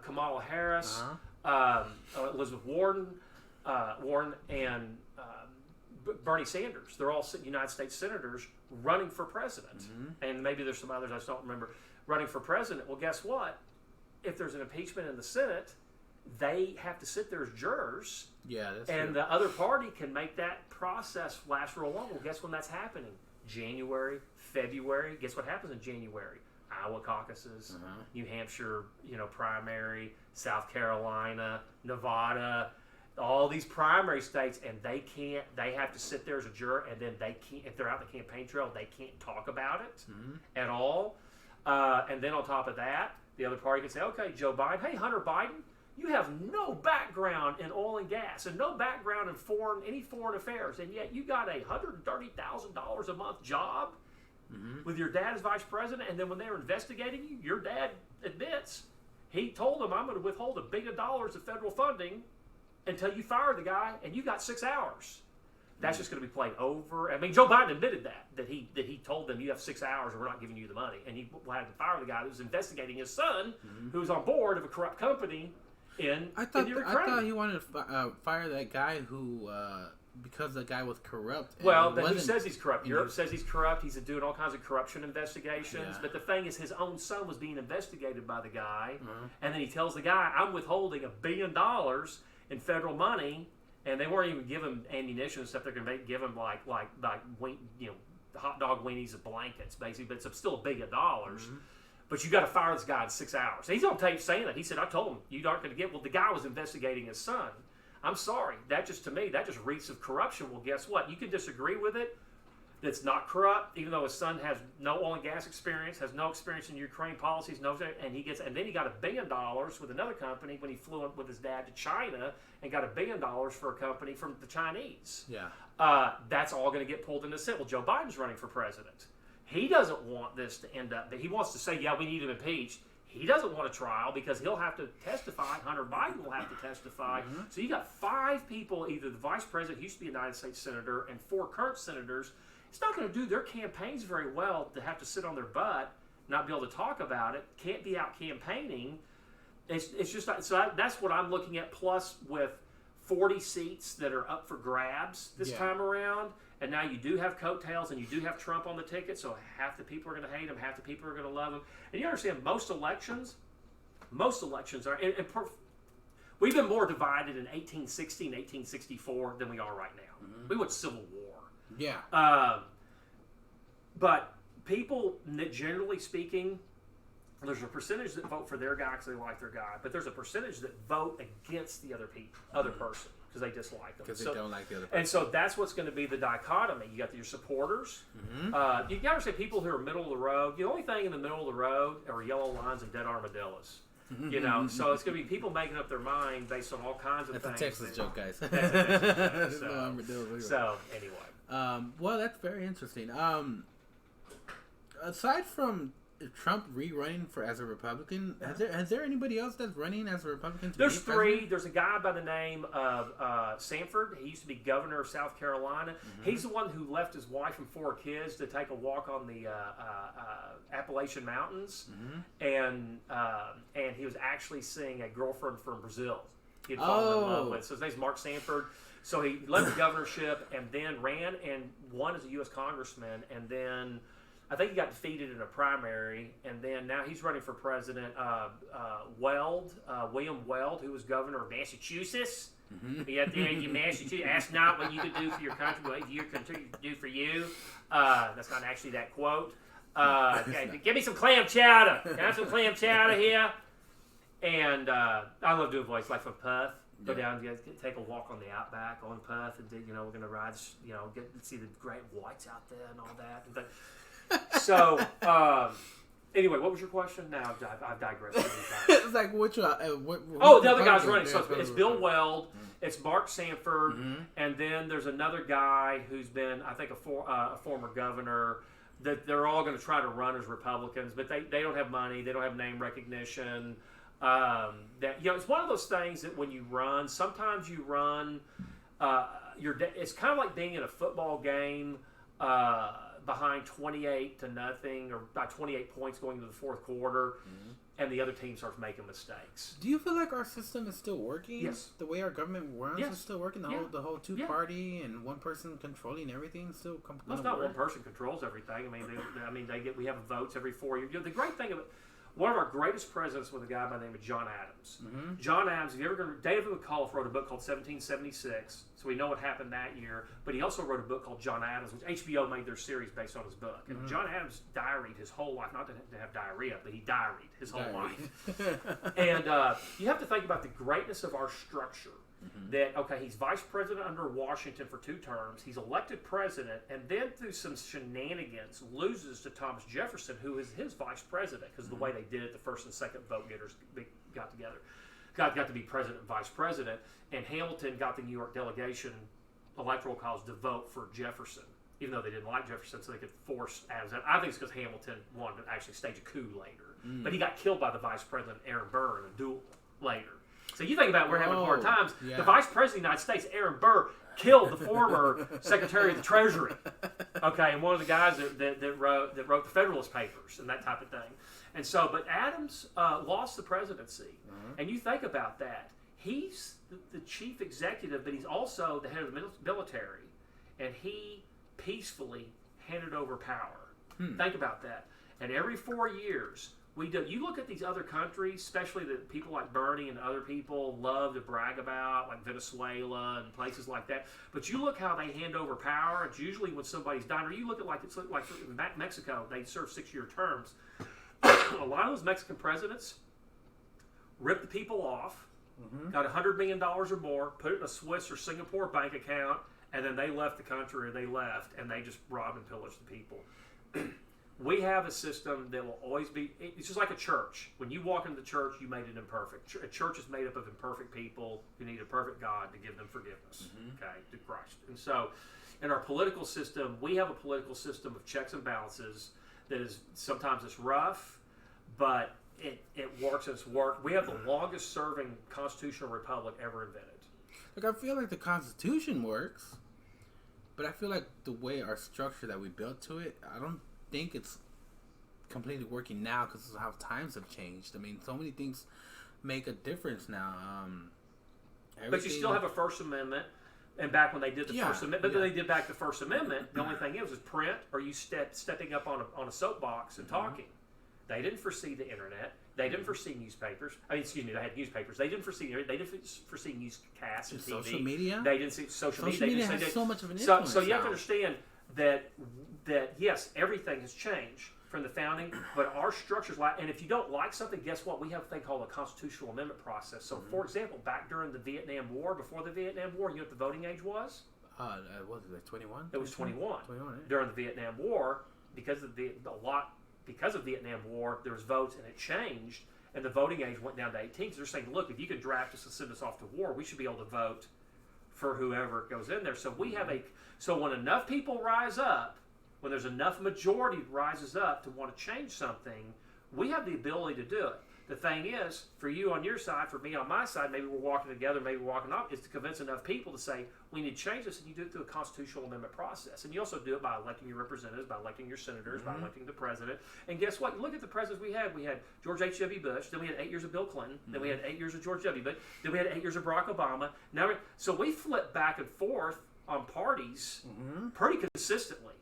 Kamala Harris, Elizabeth Warren, and Bernie Sanders. They're all United States senators running for president. And maybe there's some others I just don't remember running for president. Well, guess what? If there's an impeachment in the Senate, they have to sit there as jurors. Yeah, that's and true. The other party can make that process last real long. Well, guess when that's happening? January, February. Guess what happens in January? Iowa caucuses, New Hampshire, primary, South Carolina, Nevada, all these primary states, and they have to sit there as a juror, and then they can't, if they're out in the campaign trail, they can't talk about it at all. And then on top of that, the other party can say, okay, Joe Biden, hey, Hunter Biden, you have no background in oil and gas and no background in any foreign affairs, and yet you got a $130,000 a month job with your dad as vice president, and then when they were investigating you, your dad admits he told them, I'm going to withhold $1 billion of federal funding until you fire the guy, and you got 6 hours. That's just going to be played over. I mean, Joe Biden admitted that he told them you have 6 hours or we're not giving you the money, and he had to fire the guy that was investigating his son, who was on board of a corrupt company in Ukraine. I thought he wanted to fire that guy who because the guy was corrupt. Well, then who says he's corrupt? Europe says he's corrupt. He's doing all kinds of corruption investigations. Yeah. But the thing is, his own son was being investigated by the guy, and then he tells the guy, "I'm withholding $1 billion in federal money," and they weren't even giving him ammunition and stuff. They're going to give him like hot dog weenies and blankets, basically. But it's still $1 billion. But you got to fire this guy in 6 hours. And he's on tape saying that. He said, "I told him you aren't going to get." Well, the guy was investigating his son. I'm sorry. To me, that just reeks of corruption. Well, guess what? You can disagree with it. That's not corrupt, even though his son has no oil and gas experience, has no experience in Ukraine policies, and then he got $1 billion with another company when he flew with his dad to China and got $1 billion for a company from the Chinese. Yeah. That's all going to get pulled into the Senate. Well, Joe Biden's running for president. He doesn't want this to end up. He wants to say, "Yeah, we need him impeached." He doesn't want a trial because he'll have to testify. Hunter Biden will have to testify. So you got 5 people, either the vice president, who used to be a United States senator, and 4 current senators. It's not going to do their campaigns very well to have to sit on their butt, not be able to talk about it, can't be out campaigning. It's just so that's what I'm looking at. Plus, with 40 seats that are up for grabs this time around, and now you do have coattails and you do have Trump on the ticket, so half the people are going to hate him, half the people are going to love him. And you understand, most elections are. We've been more divided in 1860 and 1864 than we are right now. We went Civil War. Yeah. But people, generally speaking, there's a percentage that vote for their guy because they like their guy, but there's a percentage that vote against the other person because they dislike them. Because they don't like the other person. And so that's what's going to be the dichotomy. You got your supporters. You got to understand people who are middle of the road. The only thing in the middle of the road are yellow lines and dead armadillos. So it's going to be people making up their mind based on all kinds of things. That's a Texas joke, guys. That's a Texas joke. So anyway. Well, that's very interesting. Aside from Trump rerunning as a Republican, has there anybody else that's running as a Republican? There's 3. There's a guy by the name of Sanford. He used to be governor of South Carolina. He's the one who left his wife and 4 kids to take a walk on the Appalachian Mountains, and he was actually seeing a girlfriend from Brazil. He had fallen in love with. So his name's Mark Sanford. So he left the governorship and then ran and won as a U.S. congressman, and then I think he got defeated in a primary, and then now he's running for president. William Weld, who was governor of Massachusetts. Be up there in Massachusetts. Ask not what you can do for your country, but what your country can do for you. That's not actually that quote. Okay, give me some clam chowder. Can I have some clam chowder here? And I love doing voice like from Perth. Go down, take a walk on the outback on Perth, and we're going to ride. Get to see the great whites out there and all that. So, anyway, what was your question? Now I've digressed. It's like which? The other guy's running. So it's Bill Weld, it's Mark Sanford, and then there's another guy who's been, I think, a former governor. That they're all going to try to run as Republicans, but they don't have money. They don't have name recognition. It's one of those things that when you run, sometimes you run. It's kind of like being in a football game. Behind 28-0 or by 28 points going into the fourth quarter, and the other team starts making mistakes. Do you feel like our system is still working? Yes. The way our government runs is still working? The whole two-party and one person controlling everything still Well, it's not one person controls everything. I mean, we have votes every 4 years. The great thing about One of our greatest presidents was a guy by the name of John Adams. Mm-hmm. John Adams, if you ever going to, David McCullough wrote a book called 1776, so we know what happened that year. But he also wrote a book called John Adams, which HBO made their series based on his book. And John Adams diaried his whole life, not to have diarrhea, but he diaried his whole life. And you have to think about the greatness of our structure. That, okay, he's vice president under Washington for 2 terms. He's elected president, and then through some shenanigans, loses to Thomas Jefferson, who is his vice president, because the way they did it, the first and second vote getters got together, got to be president and vice president, and Hamilton got the New York delegation electoral college to vote for Jefferson, even though they didn't like Jefferson, so they could force Adams out. I think it's because Hamilton wanted to actually stage a coup later, but he got killed by the vice president Aaron Burr in a duel later. So you think about we're having hard times. Yeah. The Vice President of the United States, Aaron Burr, killed the former Secretary of the Treasury. Okay, and one of the guys that wrote the Federalist Papers and that type of thing. And so, but Adams lost the presidency, and you think about that. He's the chief executive, but he's also the head of the military, and he peacefully handed over power. Think about that. And every 4 years. You look at these other countries, especially that people like Bernie and other people love to brag about, like Venezuela and places like that. But you look how they hand over power. It's usually when somebody's dying. Or you look at like Mexico, they serve 6-year terms. A lot of those Mexican presidents ripped the people off, got $100 million or more, put it in a Swiss or Singapore bank account, and then they left the country, or they left, and they just robbed and pillaged the people. We have a system that will always be, it's just like a church. When you walk into the church, you made it imperfect. A church is made up of imperfect people who need a perfect God to give them forgiveness, okay, to Christ. And so, in our political system, we have a political system of checks and balances that is, sometimes it's rough, but it works and it's worked. We have the longest serving constitutional republic ever invented. Like, I feel like the Constitution works, but I feel like the way our structure that we built to it, I don't think it's completely working now because of how times have changed. I mean, so many things make a difference now. But you still have a First Amendment, and back when they did the First Amendment, they did back the First Amendment. The only thing is print or you stepping up on a soapbox and talking. They didn't foresee the internet. They didn't foresee newspapers. I mean, excuse me, they had newspapers. They didn't foresee newscasts and TV. Social media. They didn't see social media. Social media has so much of an influence. So you have to understand that yes, everything has changed from the founding, but our structures and if you don't like something, guess what? We have a thing called a constitutional amendment process. So, for example, back during the Vietnam War, before the Vietnam War, you know what the voting age was? What was it, like 21? It was 21. 21, yeah. During the Vietnam War, because of Vietnam War, there was votes and it changed, and the voting age went down to 18. So they're saying, look, if you could draft us and send us off to war, we should be able to vote for whoever goes in there. So we have so when enough people rise up, when there's enough majority rises up to want to change something, we have the ability to do it. The thing is, for you on your side, for me on my side, maybe we're walking together, maybe we're walking off, is to convince enough people to say, we need to change this, and you do it through a constitutional amendment process. And you also do it by electing your representatives, by electing your senators, by electing the president. And guess what? Look at the presidents we had. We had George H.W. Bush, then we had 8 years of Bill Clinton, then we had 8 years of George W. Bush, then we had 8 years of Barack Obama. So we flip back and forth on parties pretty consistently.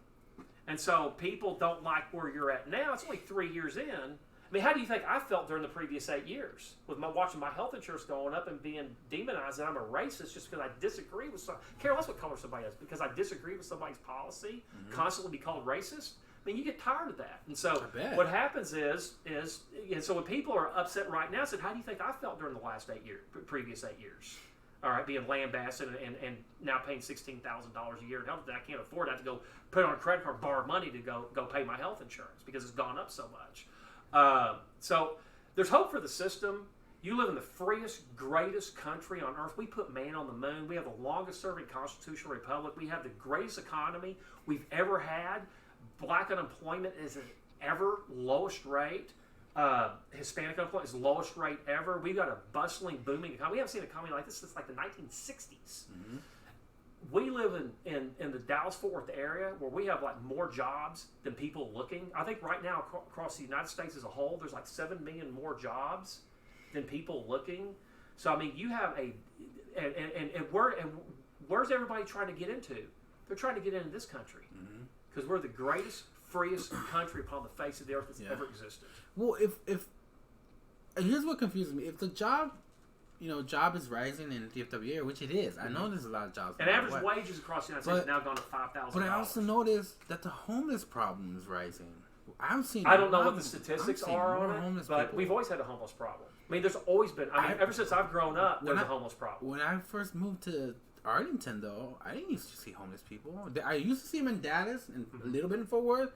And so people don't like where you're at now. It's only 3 years in. I mean, how do you think I felt during the previous 8 years with watching my health insurance going up and being demonized that I'm a racist just because I disagree with some? Care less what color somebody is, because I disagree with somebody's policy, constantly be called racist. I mean, you get tired of that. And so what happens is so when people are upset right now, I said, how do you think I felt during the last previous 8 years? All right, being lambasted and now paying $16,000 a year in health that I can't afford. I have to go put it on a credit card, borrow money to go pay my health insurance because it's gone up so much. So there's hope for the system. You live in the freest, greatest country on earth. We put man on the moon. We have the longest serving constitutional republic. We have the greatest economy we've ever had. Black unemployment is at ever lowest rate. Hispanic unemployment is the lowest rate ever. We've got a bustling, booming economy. We haven't seen an economy like this since like the 1960s. We live in the Dallas-Fort Worth area where we have like more jobs than people looking. I think right now across the United States as a whole, there's like 7 million more jobs than people looking. So I mean, you have where's everybody trying to get into? They're trying to get into this country because we're the greatest, freest country upon the face of the earth that's ever existed. Well, if here's what confuses me: if the job is rising in DFW area, which it is. I know there's a lot of jobs. And average wages across the United States have now gone to $5,000. But I also noticed that the homeless problem is rising. I've seen. I don't know what the statistics are on it, but we've always had a homeless problem. I mean, there's always been. Ever since I've grown up, there's a homeless problem. When I first moved to Arlington, though, I didn't used to see homeless people. I used to see them in Dallas and a little bit in Fort Worth.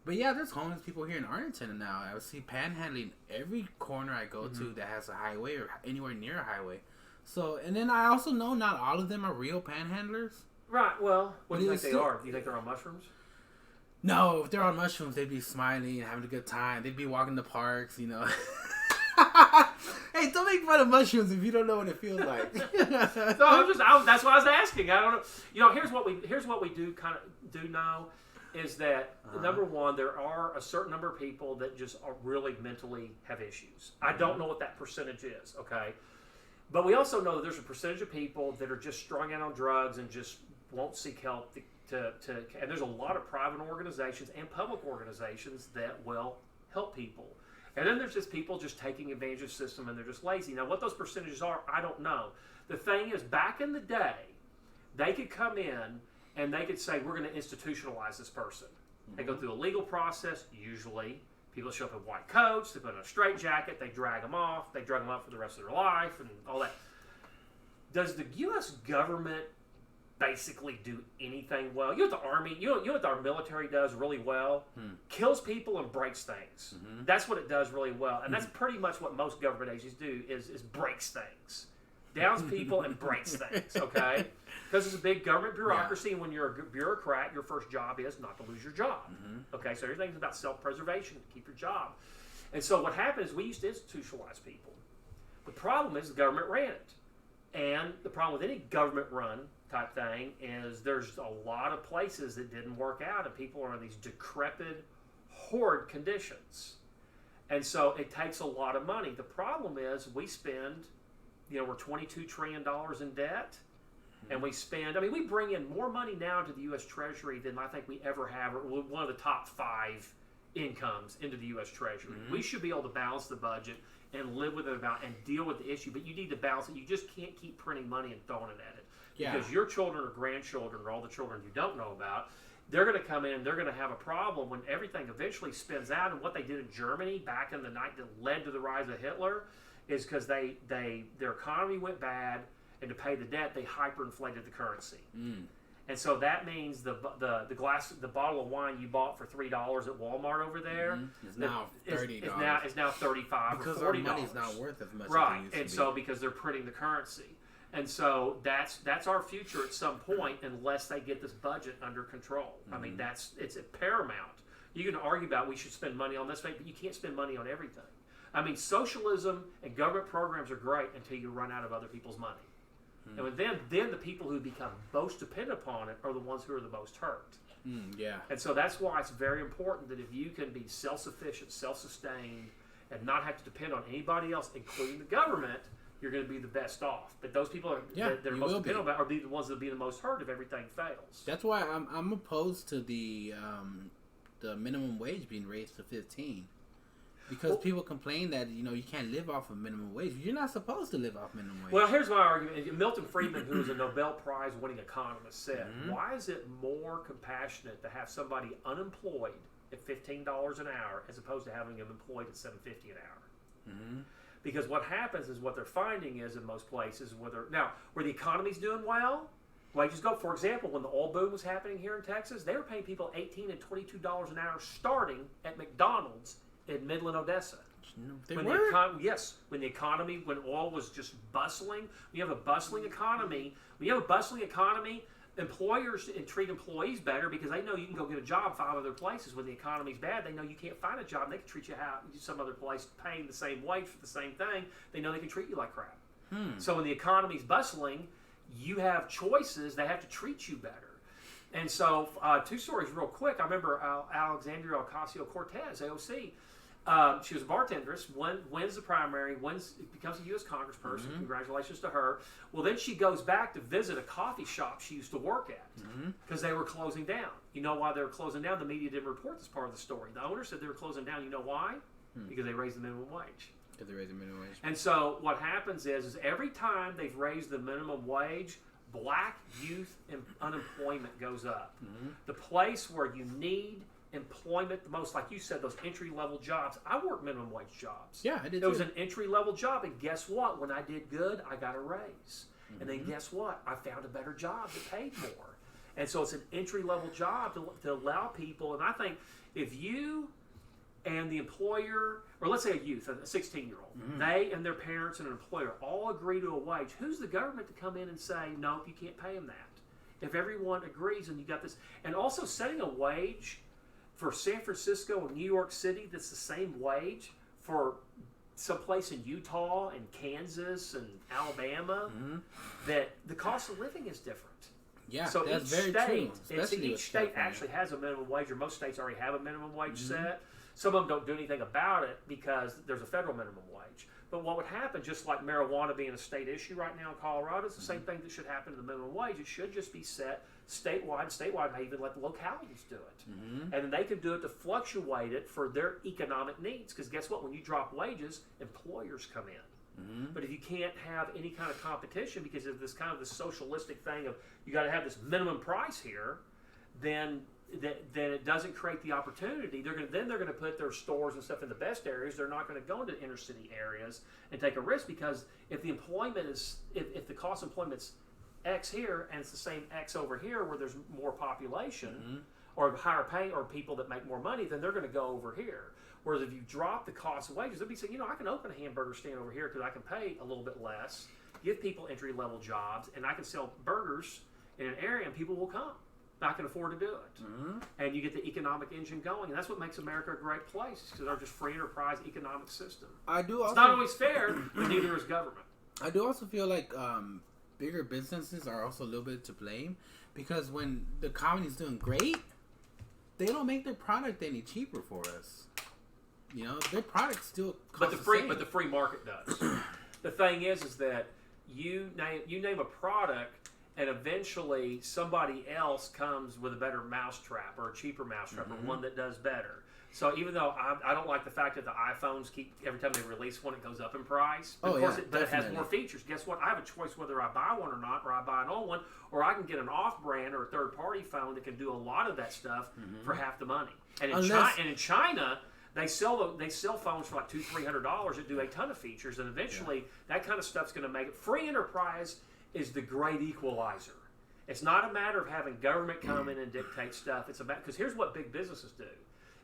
But yeah, there's homeless people here in Arlington now. I see panhandling every corner I go to that has a highway or anywhere near a highway. So, and then I also know not all of them are real panhandlers. Right. Well, what do you think they are? Do you think they're on mushrooms? No, if they're on mushrooms, they'd be smiling and having a good time. They'd be walking the parks, Hey, don't make fun of mushrooms if you don't know what it feels like. So that's why I was asking. I don't know. Here's what we do know is that number one, there are a certain number of people that just are really mentally have issues. I don't know what that percentage is. Okay, but we also know that there's a percentage of people that are just strung out on drugs and just won't seek help. And there's a lot of private organizations and public organizations that will help people. And then there's just people just taking advantage of the system and they're just lazy. Now, what those percentages are, I don't know. The thing is, back in the day, they could come in and they could say, we're going to institutionalize this person. They go through a legal process, usually. People show up in white coats, they put on a straitjacket, they drag them off, they drug them up for the rest of their life and all that. Does the U.S. government basically do anything well? You know what the Army, you know what our military does really well? Kills people and breaks things. That's what it does really well. And that's pretty much what most government agencies do is breaks things. Downs people and breaks things, okay? Because it's a big government bureaucracy, and when you're a bureaucrat, your first job is not to lose your job. Okay, so everything's about self-preservation, to keep your job. And so what happened is we used to institutionalize people. The problem is the government ran it. And the problem with any government-run type thing is there's a lot of places that didn't work out, and people are in these decrepit, horrid conditions. And so it takes a lot of money. The problem is we spend, we're $22 trillion in debt, and we bring in more money now to the U.S. Treasury than I think we ever have. We're one of the top 5 incomes into the U.S. Treasury. We should be able to balance the budget and live with it and deal with the issue, but you need to balance it. You just can't keep printing money and throwing it at it. Yeah. Because your children or grandchildren or all the children you don't know about, they're going to come in and they're going to have a problem when everything eventually spins out. And what they did in Germany back in the night that led to the rise of Hitler is because their economy went bad, and to pay the debt, they hyperinflated the currency. And so that means the bottle of wine you bought for $3 at Walmart over there is now $30. Is now $35 because or $40. Because our money's not worth as much. Right, as it used and to so be. because they're printing the currency. And so that's our future at some point, unless they get this budget under control. I mean, it's paramount. You can argue about we should spend money on this thing, but you can't spend money on everything. I mean, socialism and government programs are great until you run out of other people's money. And then the people who become most dependent upon it are the ones who are the most hurt. Yeah. And so that's why it's very important that if you can be self-sufficient, self-sustained, and not have to depend on anybody else, including the government, you're going to be the best off. But those people that are most dependent on are the ones that will be the most hurt if everything fails. That's why I'm opposed to the minimum wage being raised to 15. Because people complain that you can't live off of minimum wage. You're not supposed to live off minimum wage. Well, here's my argument. Milton Friedman, who is a Nobel Prize winning economist, said, "Why is it more compassionate to have somebody unemployed at $15 an hour as opposed to having them employed at $7.50 an hour?" Because what happens is what they're finding is in most places where the economy's doing well, wages go. For example, when the oil boom was happening here in Texas, they were paying people $18 and $22 an hour starting at McDonald's in Midland, Odessa. When oil was just bustling, when you have a bustling economy, employers treat employees better because they know you can go get a job 5 other places. When the economy's bad, they know you can't find a job. They can treat you some other place paying the same wage for the same thing. They know they can treat you like crap. So when the economy's bustling, you have choices. They have to treat you better. And so 2 stories real quick. I remember Alexandria Ocasio-Cortez, AOC. She was a bartendress, wins the primary, becomes a U.S. congressperson. Congratulations to her. Well, then she goes back to visit a coffee shop she used to work at because they were closing down. You know why they were closing down? The media didn't report this part of the story. The owner said they were closing down. You know why? Because they raised the minimum wage. If they raise the minimum wage. And so what happens is every time they've raised the minimum wage, black youth unemployment goes up. Mm-hmm. The place where you need employment the most, like you said, those entry-level jobs. I worked minimum wage jobs. Yeah, I did. It was an entry-level job, and guess what? When I did good, I got a raise. And then guess what? I found a better job that paid more. And so it's an entry-level job to allow people. And I think if you and the employer, or let's say a youth, a 16-year-old, they and their parents and an employer all agree to a wage, who's the government to come in and say, nope, you can't pay them that? If everyone agrees and you got this. And also setting a wage for San Francisco and New York City that's the same wage for someplace in Utah and Kansas and Alabama, that the cost of living is different. Yeah, so that's each very state, true. each state actually has a minimum wage, or most states already have a minimum wage set. Some of them don't do anything about it because there's a federal minimum wage. But what would happen, just like marijuana being a state issue right now in Colorado, it's the same thing that should happen to the minimum wage. It should just be set statewide. Statewide may even let the localities do it. And then they can do it to fluctuate it for their economic needs. Because guess what? When you drop wages, employers come in. But if you can't have any kind of competition because of this kind of this socialistic thing of you got to have this minimum price here, then it doesn't create the opportunity. They're going to put their stores and stuff in the best areas. They're not going to go into inner city areas and take a risk, because if the employment is if the cost of employment's X here and it's the same X over here where there's more population or higher pay or people that make more money, then they're going to go over here. Whereas if you drop the cost of wages, they'll be saying, I can open a hamburger stand over here because I can pay a little bit less, give people entry-level jobs, and I can sell burgers in an area and people will come. I can afford to do it. And you get the economic engine going. And that's what makes America a great place, because they're just free enterprise economic system. It's not always fair, but neither is government. I do also feel like bigger businesses are also a little bit to blame, because when the economy's doing great, they don't make their product any cheaper for us. Their product still costs but the free market does. The thing is that you name a product, and eventually somebody else comes with a better mousetrap or a cheaper mousetrap or one that does better. So even though I don't like the fact that the iPhones keep, every time they release one, it goes up in price. But it has more features. Guess what? I have a choice whether I buy one or not, or I buy an old one, or I can get an off-brand or a third-party phone that can do a lot of that stuff for half the money. And in China, they sell phones for like $200-$300 that do a ton of features, and eventually that kind of stuff's going to make it. Free enterprise is the great equalizer. It's not a matter of having government come in and dictate stuff. It's about, because here's what big businesses do,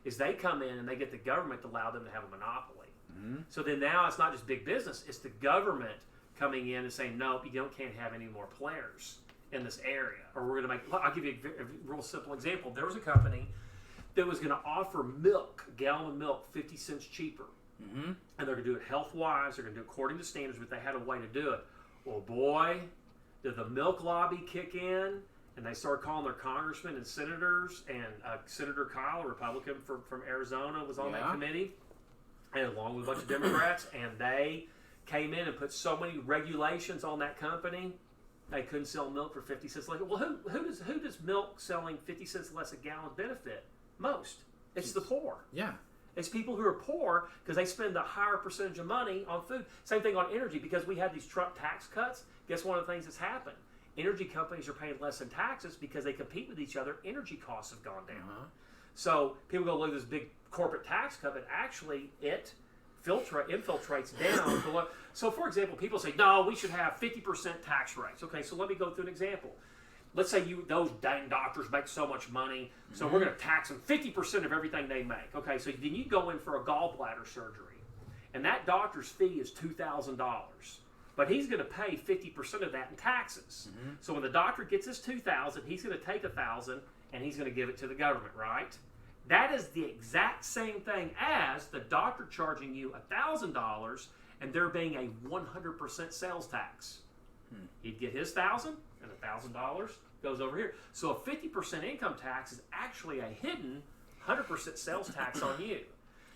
is they come in and they get the government to allow them to have a monopoly. So then now it's not just big business, it's the government coming in and saying, nope, can't have any more players in this area. Or we're going to I'll give you a real simple example. There was a company that was going to offer milk, a gallon of milk, 50 cents cheaper. And they're going to do it health-wise, they're going to do it according to standards, but they had a way to do it. Well, boy, did the milk lobby kick in, and they started calling their congressmen and senators, and Senator Kyle, a Republican from Arizona, was on that committee, and along with a bunch of Democrats, and they came in and put so many regulations on that company, they couldn't sell milk for 50 cents less. Well, who does milk selling 50 cents less a gallon benefit? Most. It's the poor. Yeah. It's people who are poor because they spend a higher percentage of money on food. Same thing on energy, because we had these Trump tax cuts. Guess one of the things that's happened? Energy companies are paying less in taxes because they compete with each other. Energy costs have gone down. So people go look at this big corporate tax cut, but actually it infiltrates down. So for example, people say, no, we should have 50% tax rates. Okay, so let me go through an example. Let's say those dang doctors make so much money, so we're going to tax them 50% of everything they make. Okay, so then you go in for a gallbladder surgery, and that doctor's fee is $2,000. But he's going to pay 50% of that in taxes. So when the doctor gets his $2,000, he's going to take $1,000 and he's going to give it to the government, right? That is the exact same thing as the doctor charging you $1,000 and there being a 100% sales tax. He'd get his $1,000 and $1,000 goes over here. So a 50% income tax is actually a hidden 100% sales tax on you.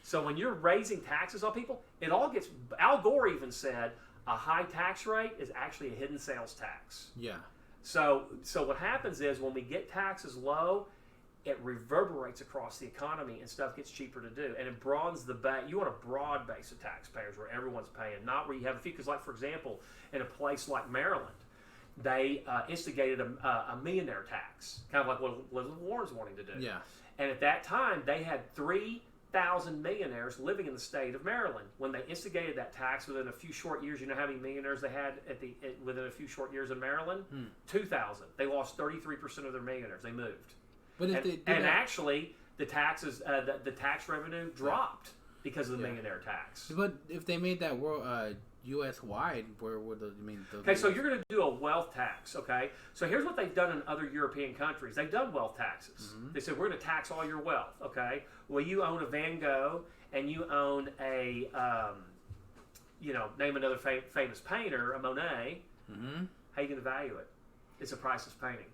So when you're raising taxes on people, it all gets. Al Gore even said a high tax rate is actually a hidden sales tax. Yeah. So what happens is when we get taxes low, it reverberates across the economy and stuff gets cheaper to do. And it broadens the base. You want a broad base of taxpayers where everyone's paying, not where you have a few. Because, like, for example, in a place like Maryland, they instigated a millionaire tax, kind of like what Elizabeth Warren's wanting to do. Yeah. And at that time, they had 3,000 millionaires living in the state of Maryland. When they instigated that tax within a few short years, you know how many millionaires they had within a few short years in Maryland? 2,000. They lost 33% of their millionaires. They moved. But if and actually, the taxes, the tax revenue dropped because of the millionaire tax. But if they made that world U.S. wide, where would Okay, so you're going to do a wealth tax. Okay, so here's what they've done in other European countries. They've done wealth taxes. They said we're going to tax all your wealth. Okay, well, you own a Van Gogh and you own a name another famous painter, a Monet. How are you going to value it? It's a priceless painting.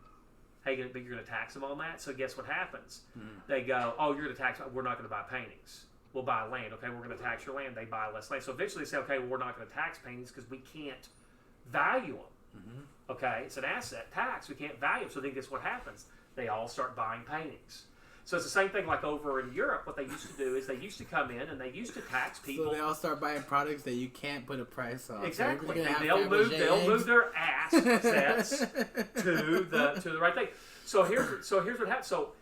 How you're going to tax them on that? So guess what happens? They go, oh, you're going to tax. We're not going to buy paintings. We'll buy land. Okay, we're going to tax your land. They buy less land. So eventually they say, okay, well, we're not going to tax paintings because we can't value them. Okay, it's an asset tax. We can't value them. So then guess what happens? They all start buying paintings. So it's the same thing like over in Europe. What they used to do is they used to come in and they used to tax people. So they all start buying products that you can't put a price on. Exactly. So they'll move their assets to the right thing. So here's what happens. So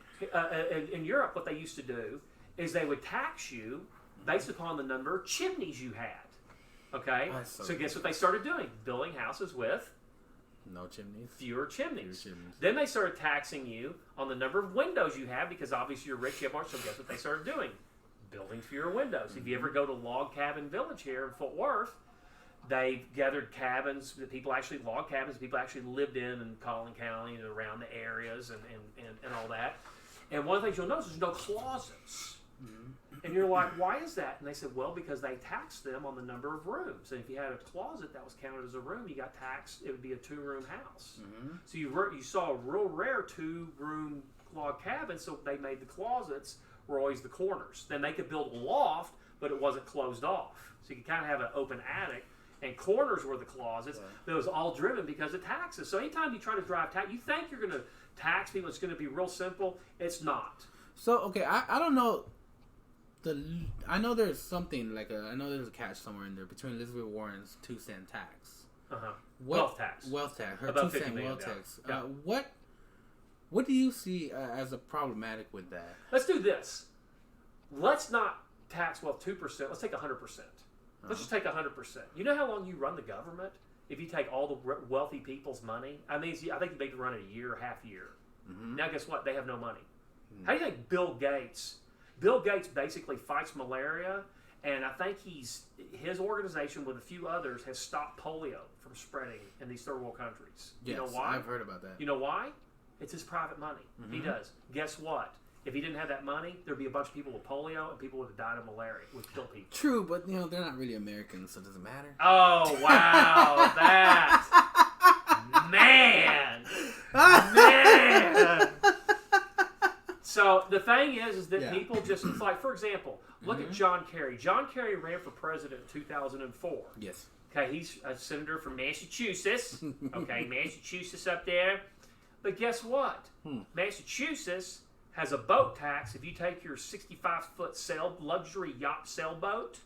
in Europe, what they used to do is they would tax you based upon the number of chimneys you had. Okay? So guess what they started doing? Building houses with no chimneys. Fewer chimneys. Then they started taxing you on the number of windows you have because obviously you're rich, you have more. So guess what they started doing? Building fewer windows. If you ever go to Log Cabin Village here in Fort Worth, they gathered cabins that people actually log cabins that people actually lived in Collin County and around the areas and all that. And one of the things you'll notice is no closets. And you're like, why is that? And they said, well, because they taxed them on the number of rooms. And if you had a closet that was counted as a room, you got taxed. It would be a 2-room house. So you saw a real rare 2-room log cabin. So they made the closets were always the corners. Then they could build a loft, but it wasn't closed off. So you could kind of have an open attic. And corners were the closets. That was all driven because of taxes. So anytime you try to drive tax, you think you're going to tax people, it's going to be real simple. It's not. So, okay, I don't know. I know there's something like I know there's a catch somewhere in there between Elizabeth Warren's 2-cent tax. Wealth tax. Wealth tax. Her About 2-cent wealth tax. What do you see as a problematic with that? Let's do this. Let's not tax wealth 2%. Let's take 100%. Let's just take 100%. You know how long you run the government? If you take all the wealthy people's money, I think you make them run it a year, half year. Now, guess what? They have no money. How do you think Bill Gates basically fights malaria, and I think his organization with a few others has stopped polio from spreading in these third world countries. Yes, you know why? I've heard about that. You know why? It's his private money. He does. Guess what? If he didn't have that money, there'd be a bunch of people with polio, and people would have died of malaria. It would kill people. True, but they're not really Americans, so it doesn't matter. Oh wow, man. So the thing is that people just like, for example, look at John Kerry. John Kerry ran for president in 2004. Yes. Okay, he's a senator from Massachusetts. Okay, Massachusetts up there. But guess what? Massachusetts has a boat tax. If you take your 65-foot luxury yacht sailboat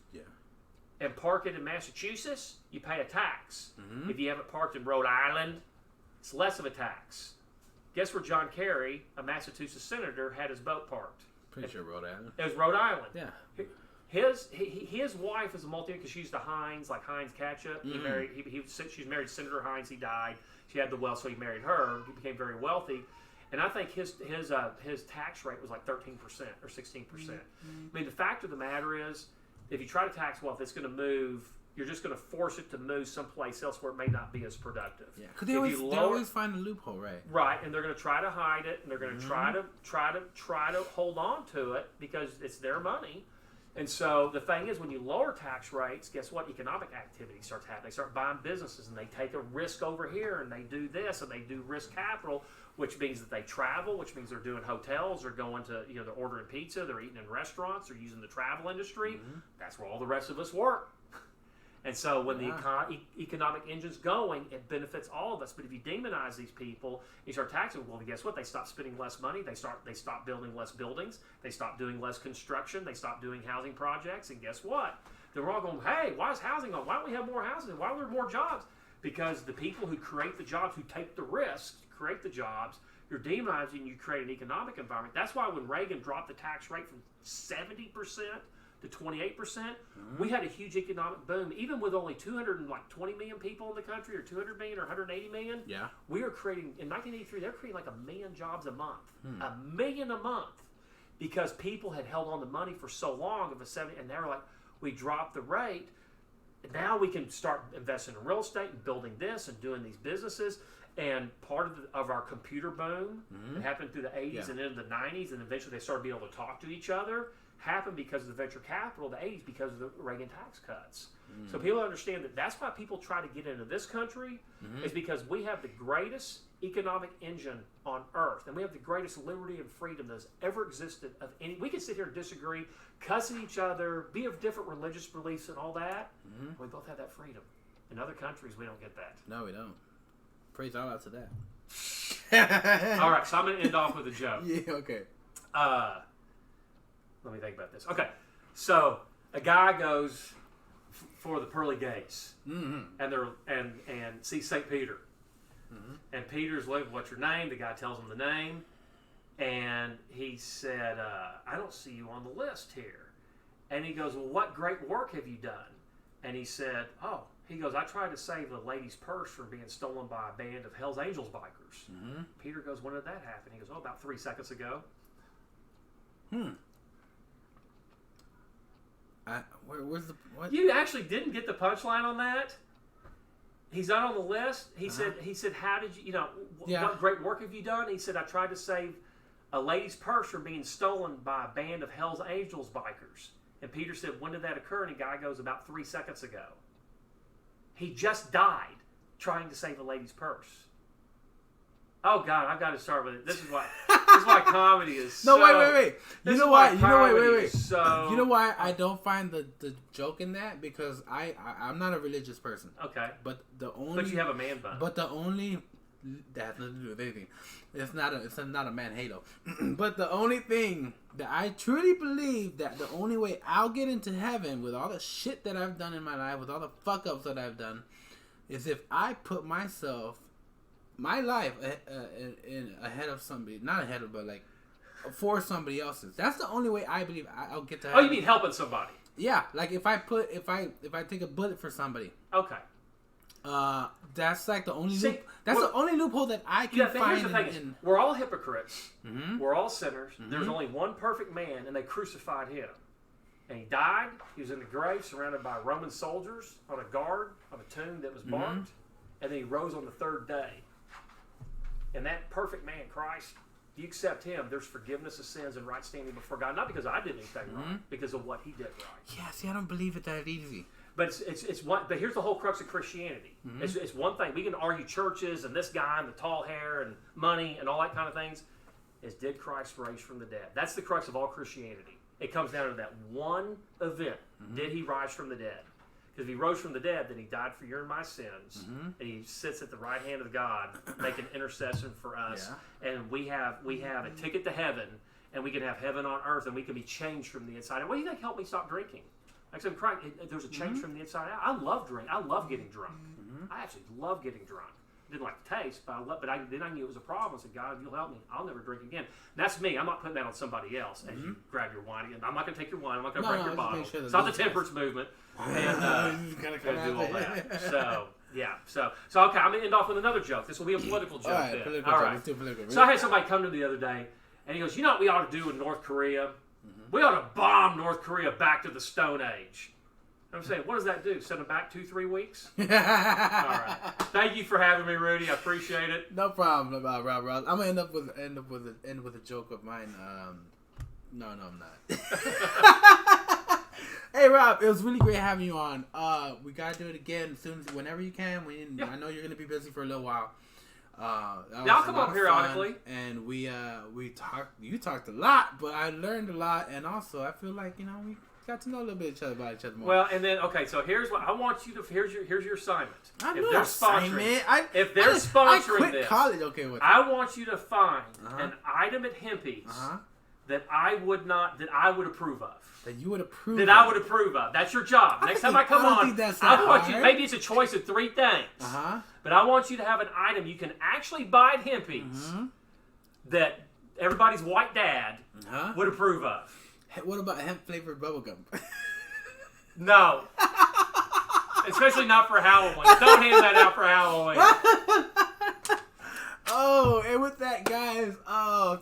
and park it in Massachusetts, you pay a tax. If you have it parked in Rhode Island, it's less of a tax. Guess where John Kerry, a Massachusetts senator, had his boat parked? Pretty sure Rhode Island. It was Rhode Island. Yeah. His wife is a multi because she's the Heinz, like Heinz ketchup. She was married to Senator Heinz. He died. She had the wealth, so he married her. He became very wealthy. And I think his tax rate was like 13% or 16%. I mean, the fact of the matter is, if you try to tax wealth, it's going to move. You're just going to force it to move someplace else where it may not be as productive. Yeah, because they always find a loophole, right? Right, and they're going to try to hide it, and they're going to try to hold on to it because it's their money. And so the thing is, when you lower tax rates, guess what? Economic activity starts happening. They start buying businesses, and they take a risk over here, and they do this, and they do risk capital, which means that they travel, which means they're doing hotels, they're going to, they're ordering pizza, they're eating in restaurants, they're using the travel industry. That's where all the rest of us work. And so when the economic engine's going, it benefits all of us. But if you demonize these people, you start taxing, well, guess what? They stop spending less money. They stop building less buildings. They stop doing less construction. They stop doing housing projects. And guess what? They're all going, hey, why is housing on? Why don't we have more housing? Why are there more jobs? Because the people who create the jobs, who take the risks, create the jobs, you're demonizing, you create an economic environment. That's why when Reagan dropped the tax rate from 70% to 28%, we had a huge economic boom. Even with only 220 million people in the country, or 200 million, or 180 million, we are creating, in 1983, they're creating like 1 million jobs a month. 1 million a month. Because people had held on to money for so long of a 70, and they were like, we dropped the rate, now we can start investing in real estate and building this and doing these businesses. And part of our computer boom that happened through the 80s and into the 90s, and eventually they started being able to talk to each other, happened because of the venture capital of the 80s, because of the Reagan tax cuts. So people understand that that's why people try to get into this country, is because we have the greatest economic engine on earth, and we have the greatest liberty and freedom that's ever existed of any. We can sit here and disagree, cuss at each other, be of different religious beliefs and all that. We both have that freedom. In other countries, we don't get that. No, we don't. Praise Allah to that. All right, so I'm going to end off with a joke. Yeah, okay. Let me think about this. Okay, so a guy goes for the pearly gates, and sees St. Peter. And Peter's like, what's your name? The guy tells him the name, and he said, I don't see you on the list here. And he goes, well, what great work have you done? And he said, he goes, I tried to save a lady's purse from being stolen by a band of Hell's Angels bikers. Peter goes, when did that happen? He goes, about 3 seconds ago. Where's the what? You actually didn't get the punchline on that? He's not on the list. He said, how did you, what great work have you done? He said, I tried to save a lady's purse from being stolen by a band of Hell's Angels bikers. And Peter said, when did that occur? And the guy goes, about 3 seconds ago. He just died trying to save a lady's purse. Oh God, I've got to start with it. This is why comedy is so... No, wait. You know why? So... You know why I don't find the joke in that? Because I'm not a religious person. Okay. But you have a man bun. But the only... That has nothing to do with anything. It's not a man halo. But the only thing that I truly believe, that the only way I'll get into heaven with all the shit that I've done in my life, with all the fuck ups that I've done, is if I put my life in ahead of somebody, not ahead of, but like for somebody else's. That's the only way I believe I'll get to heaven. Oh, you mean helping somebody? Yeah, like if I take a bullet for somebody. Okay. That's like the only the only loophole that I can find. Here's the thing: we're all hypocrites. We're all sinners. There's only one perfect man, and they crucified him. And he died. He was in the grave, surrounded by Roman soldiers on a guard of a tomb that was marked. And then he rose on the third day. And that perfect man, Christ, if you accept him, there's forgiveness of sins and right standing before God. Not because I did anything wrong, because of what he did right. Yeah, see, I don't believe it that easy. But it's one. But here's the whole crux of Christianity. It's one thing. We can argue churches and this guy and the tall hair and money and all that kind of things. Did Christ rise from the dead? That's the crux of all Christianity. It comes down to that one event. Did he rise from the dead? Because if he rose from the dead, then he died for your and my sins, and he sits at the right hand of God, making intercession for us. Yeah. And we have a ticket to heaven, and we can have heaven on earth, and we can be changed from the inside out. What do you think helped me stop drinking? Like I said, there's a change from the inside out. I love drinking. I love getting drunk. I actually love getting drunk. Didn't like the taste, but then I knew it was a problem. I said, God, if you'll help me, I'll never drink again. That's me. I'm not putting that on somebody else. As you grab your wine again, I'm not going to take your wine. I'm not going to break your bottle. Sure it's not the temperance movement. And do all that. So yeah. So okay. I'm going to end off with another joke. This will be a political joke. All right. Let's do political. So I had somebody come to me the other day, and he goes, "You know what we ought to do in North Korea? We ought to bomb North Korea back to the Stone Age." I'm saying, what does that do? Send them back 2-3 weeks? All right. Thank you for having me, Rudy. I appreciate it. No problem, Rob. I'm gonna end with a joke of mine. No, I'm not. Hey, Rob, it was really great having you on. We gotta do it again soon, whenever you can. I know you're gonna be busy for a little while. I'll come up periodically. And we talked. You talked a lot, but I learned a lot, and also I feel like we got to know a little bit about each other more. Well, and then so here's what I want you to. Here's your assignment. If they're sponsoring I quit this, college. Okay, I want you to find an item at Hempy's that I would approve of. That you would approve. I would approve of. That's your job. Next time I come on, I want you. Maybe it's a choice of 3 things. But I want you to have an item you can actually buy at Hempy's that everybody's white dad would approve of. What about hemp flavored bubblegum? No. Especially not for Halloween. Don't hand that out for Halloween. Oh, and with that, guys,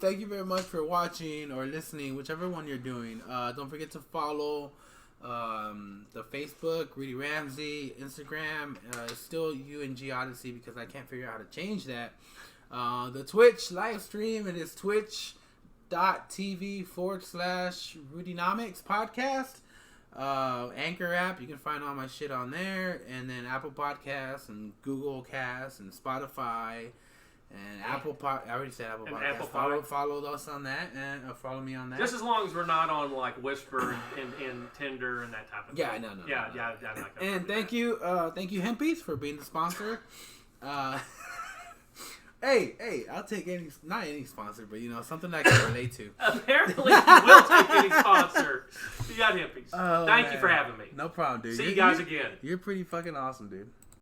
thank you very much for watching or listening, whichever one you're doing. Don't forget to follow the Facebook, Rudy Ramsey, Instagram, still UNG Odyssey because I can't figure out how to change that. The Twitch live stream, it is twitch.tv/Rudynomics podcast. Anchor app, you can find all my shit on there, and then Apple Podcasts and Google Casts and Spotify and Apple I already said Apple Podcasts. Follow us on that and follow me on that. Just as long as we're not on like Whisper and Tinder and that type of thing. No. Yeah. And thank you Hempy's for being the sponsor. Hey, I'll take not any sponsor, but something I can relate to. Apparently, you will take any sponsor. You got Hempy's. Thank you for having me. No problem, dude. See you guys again. You're pretty fucking awesome, dude.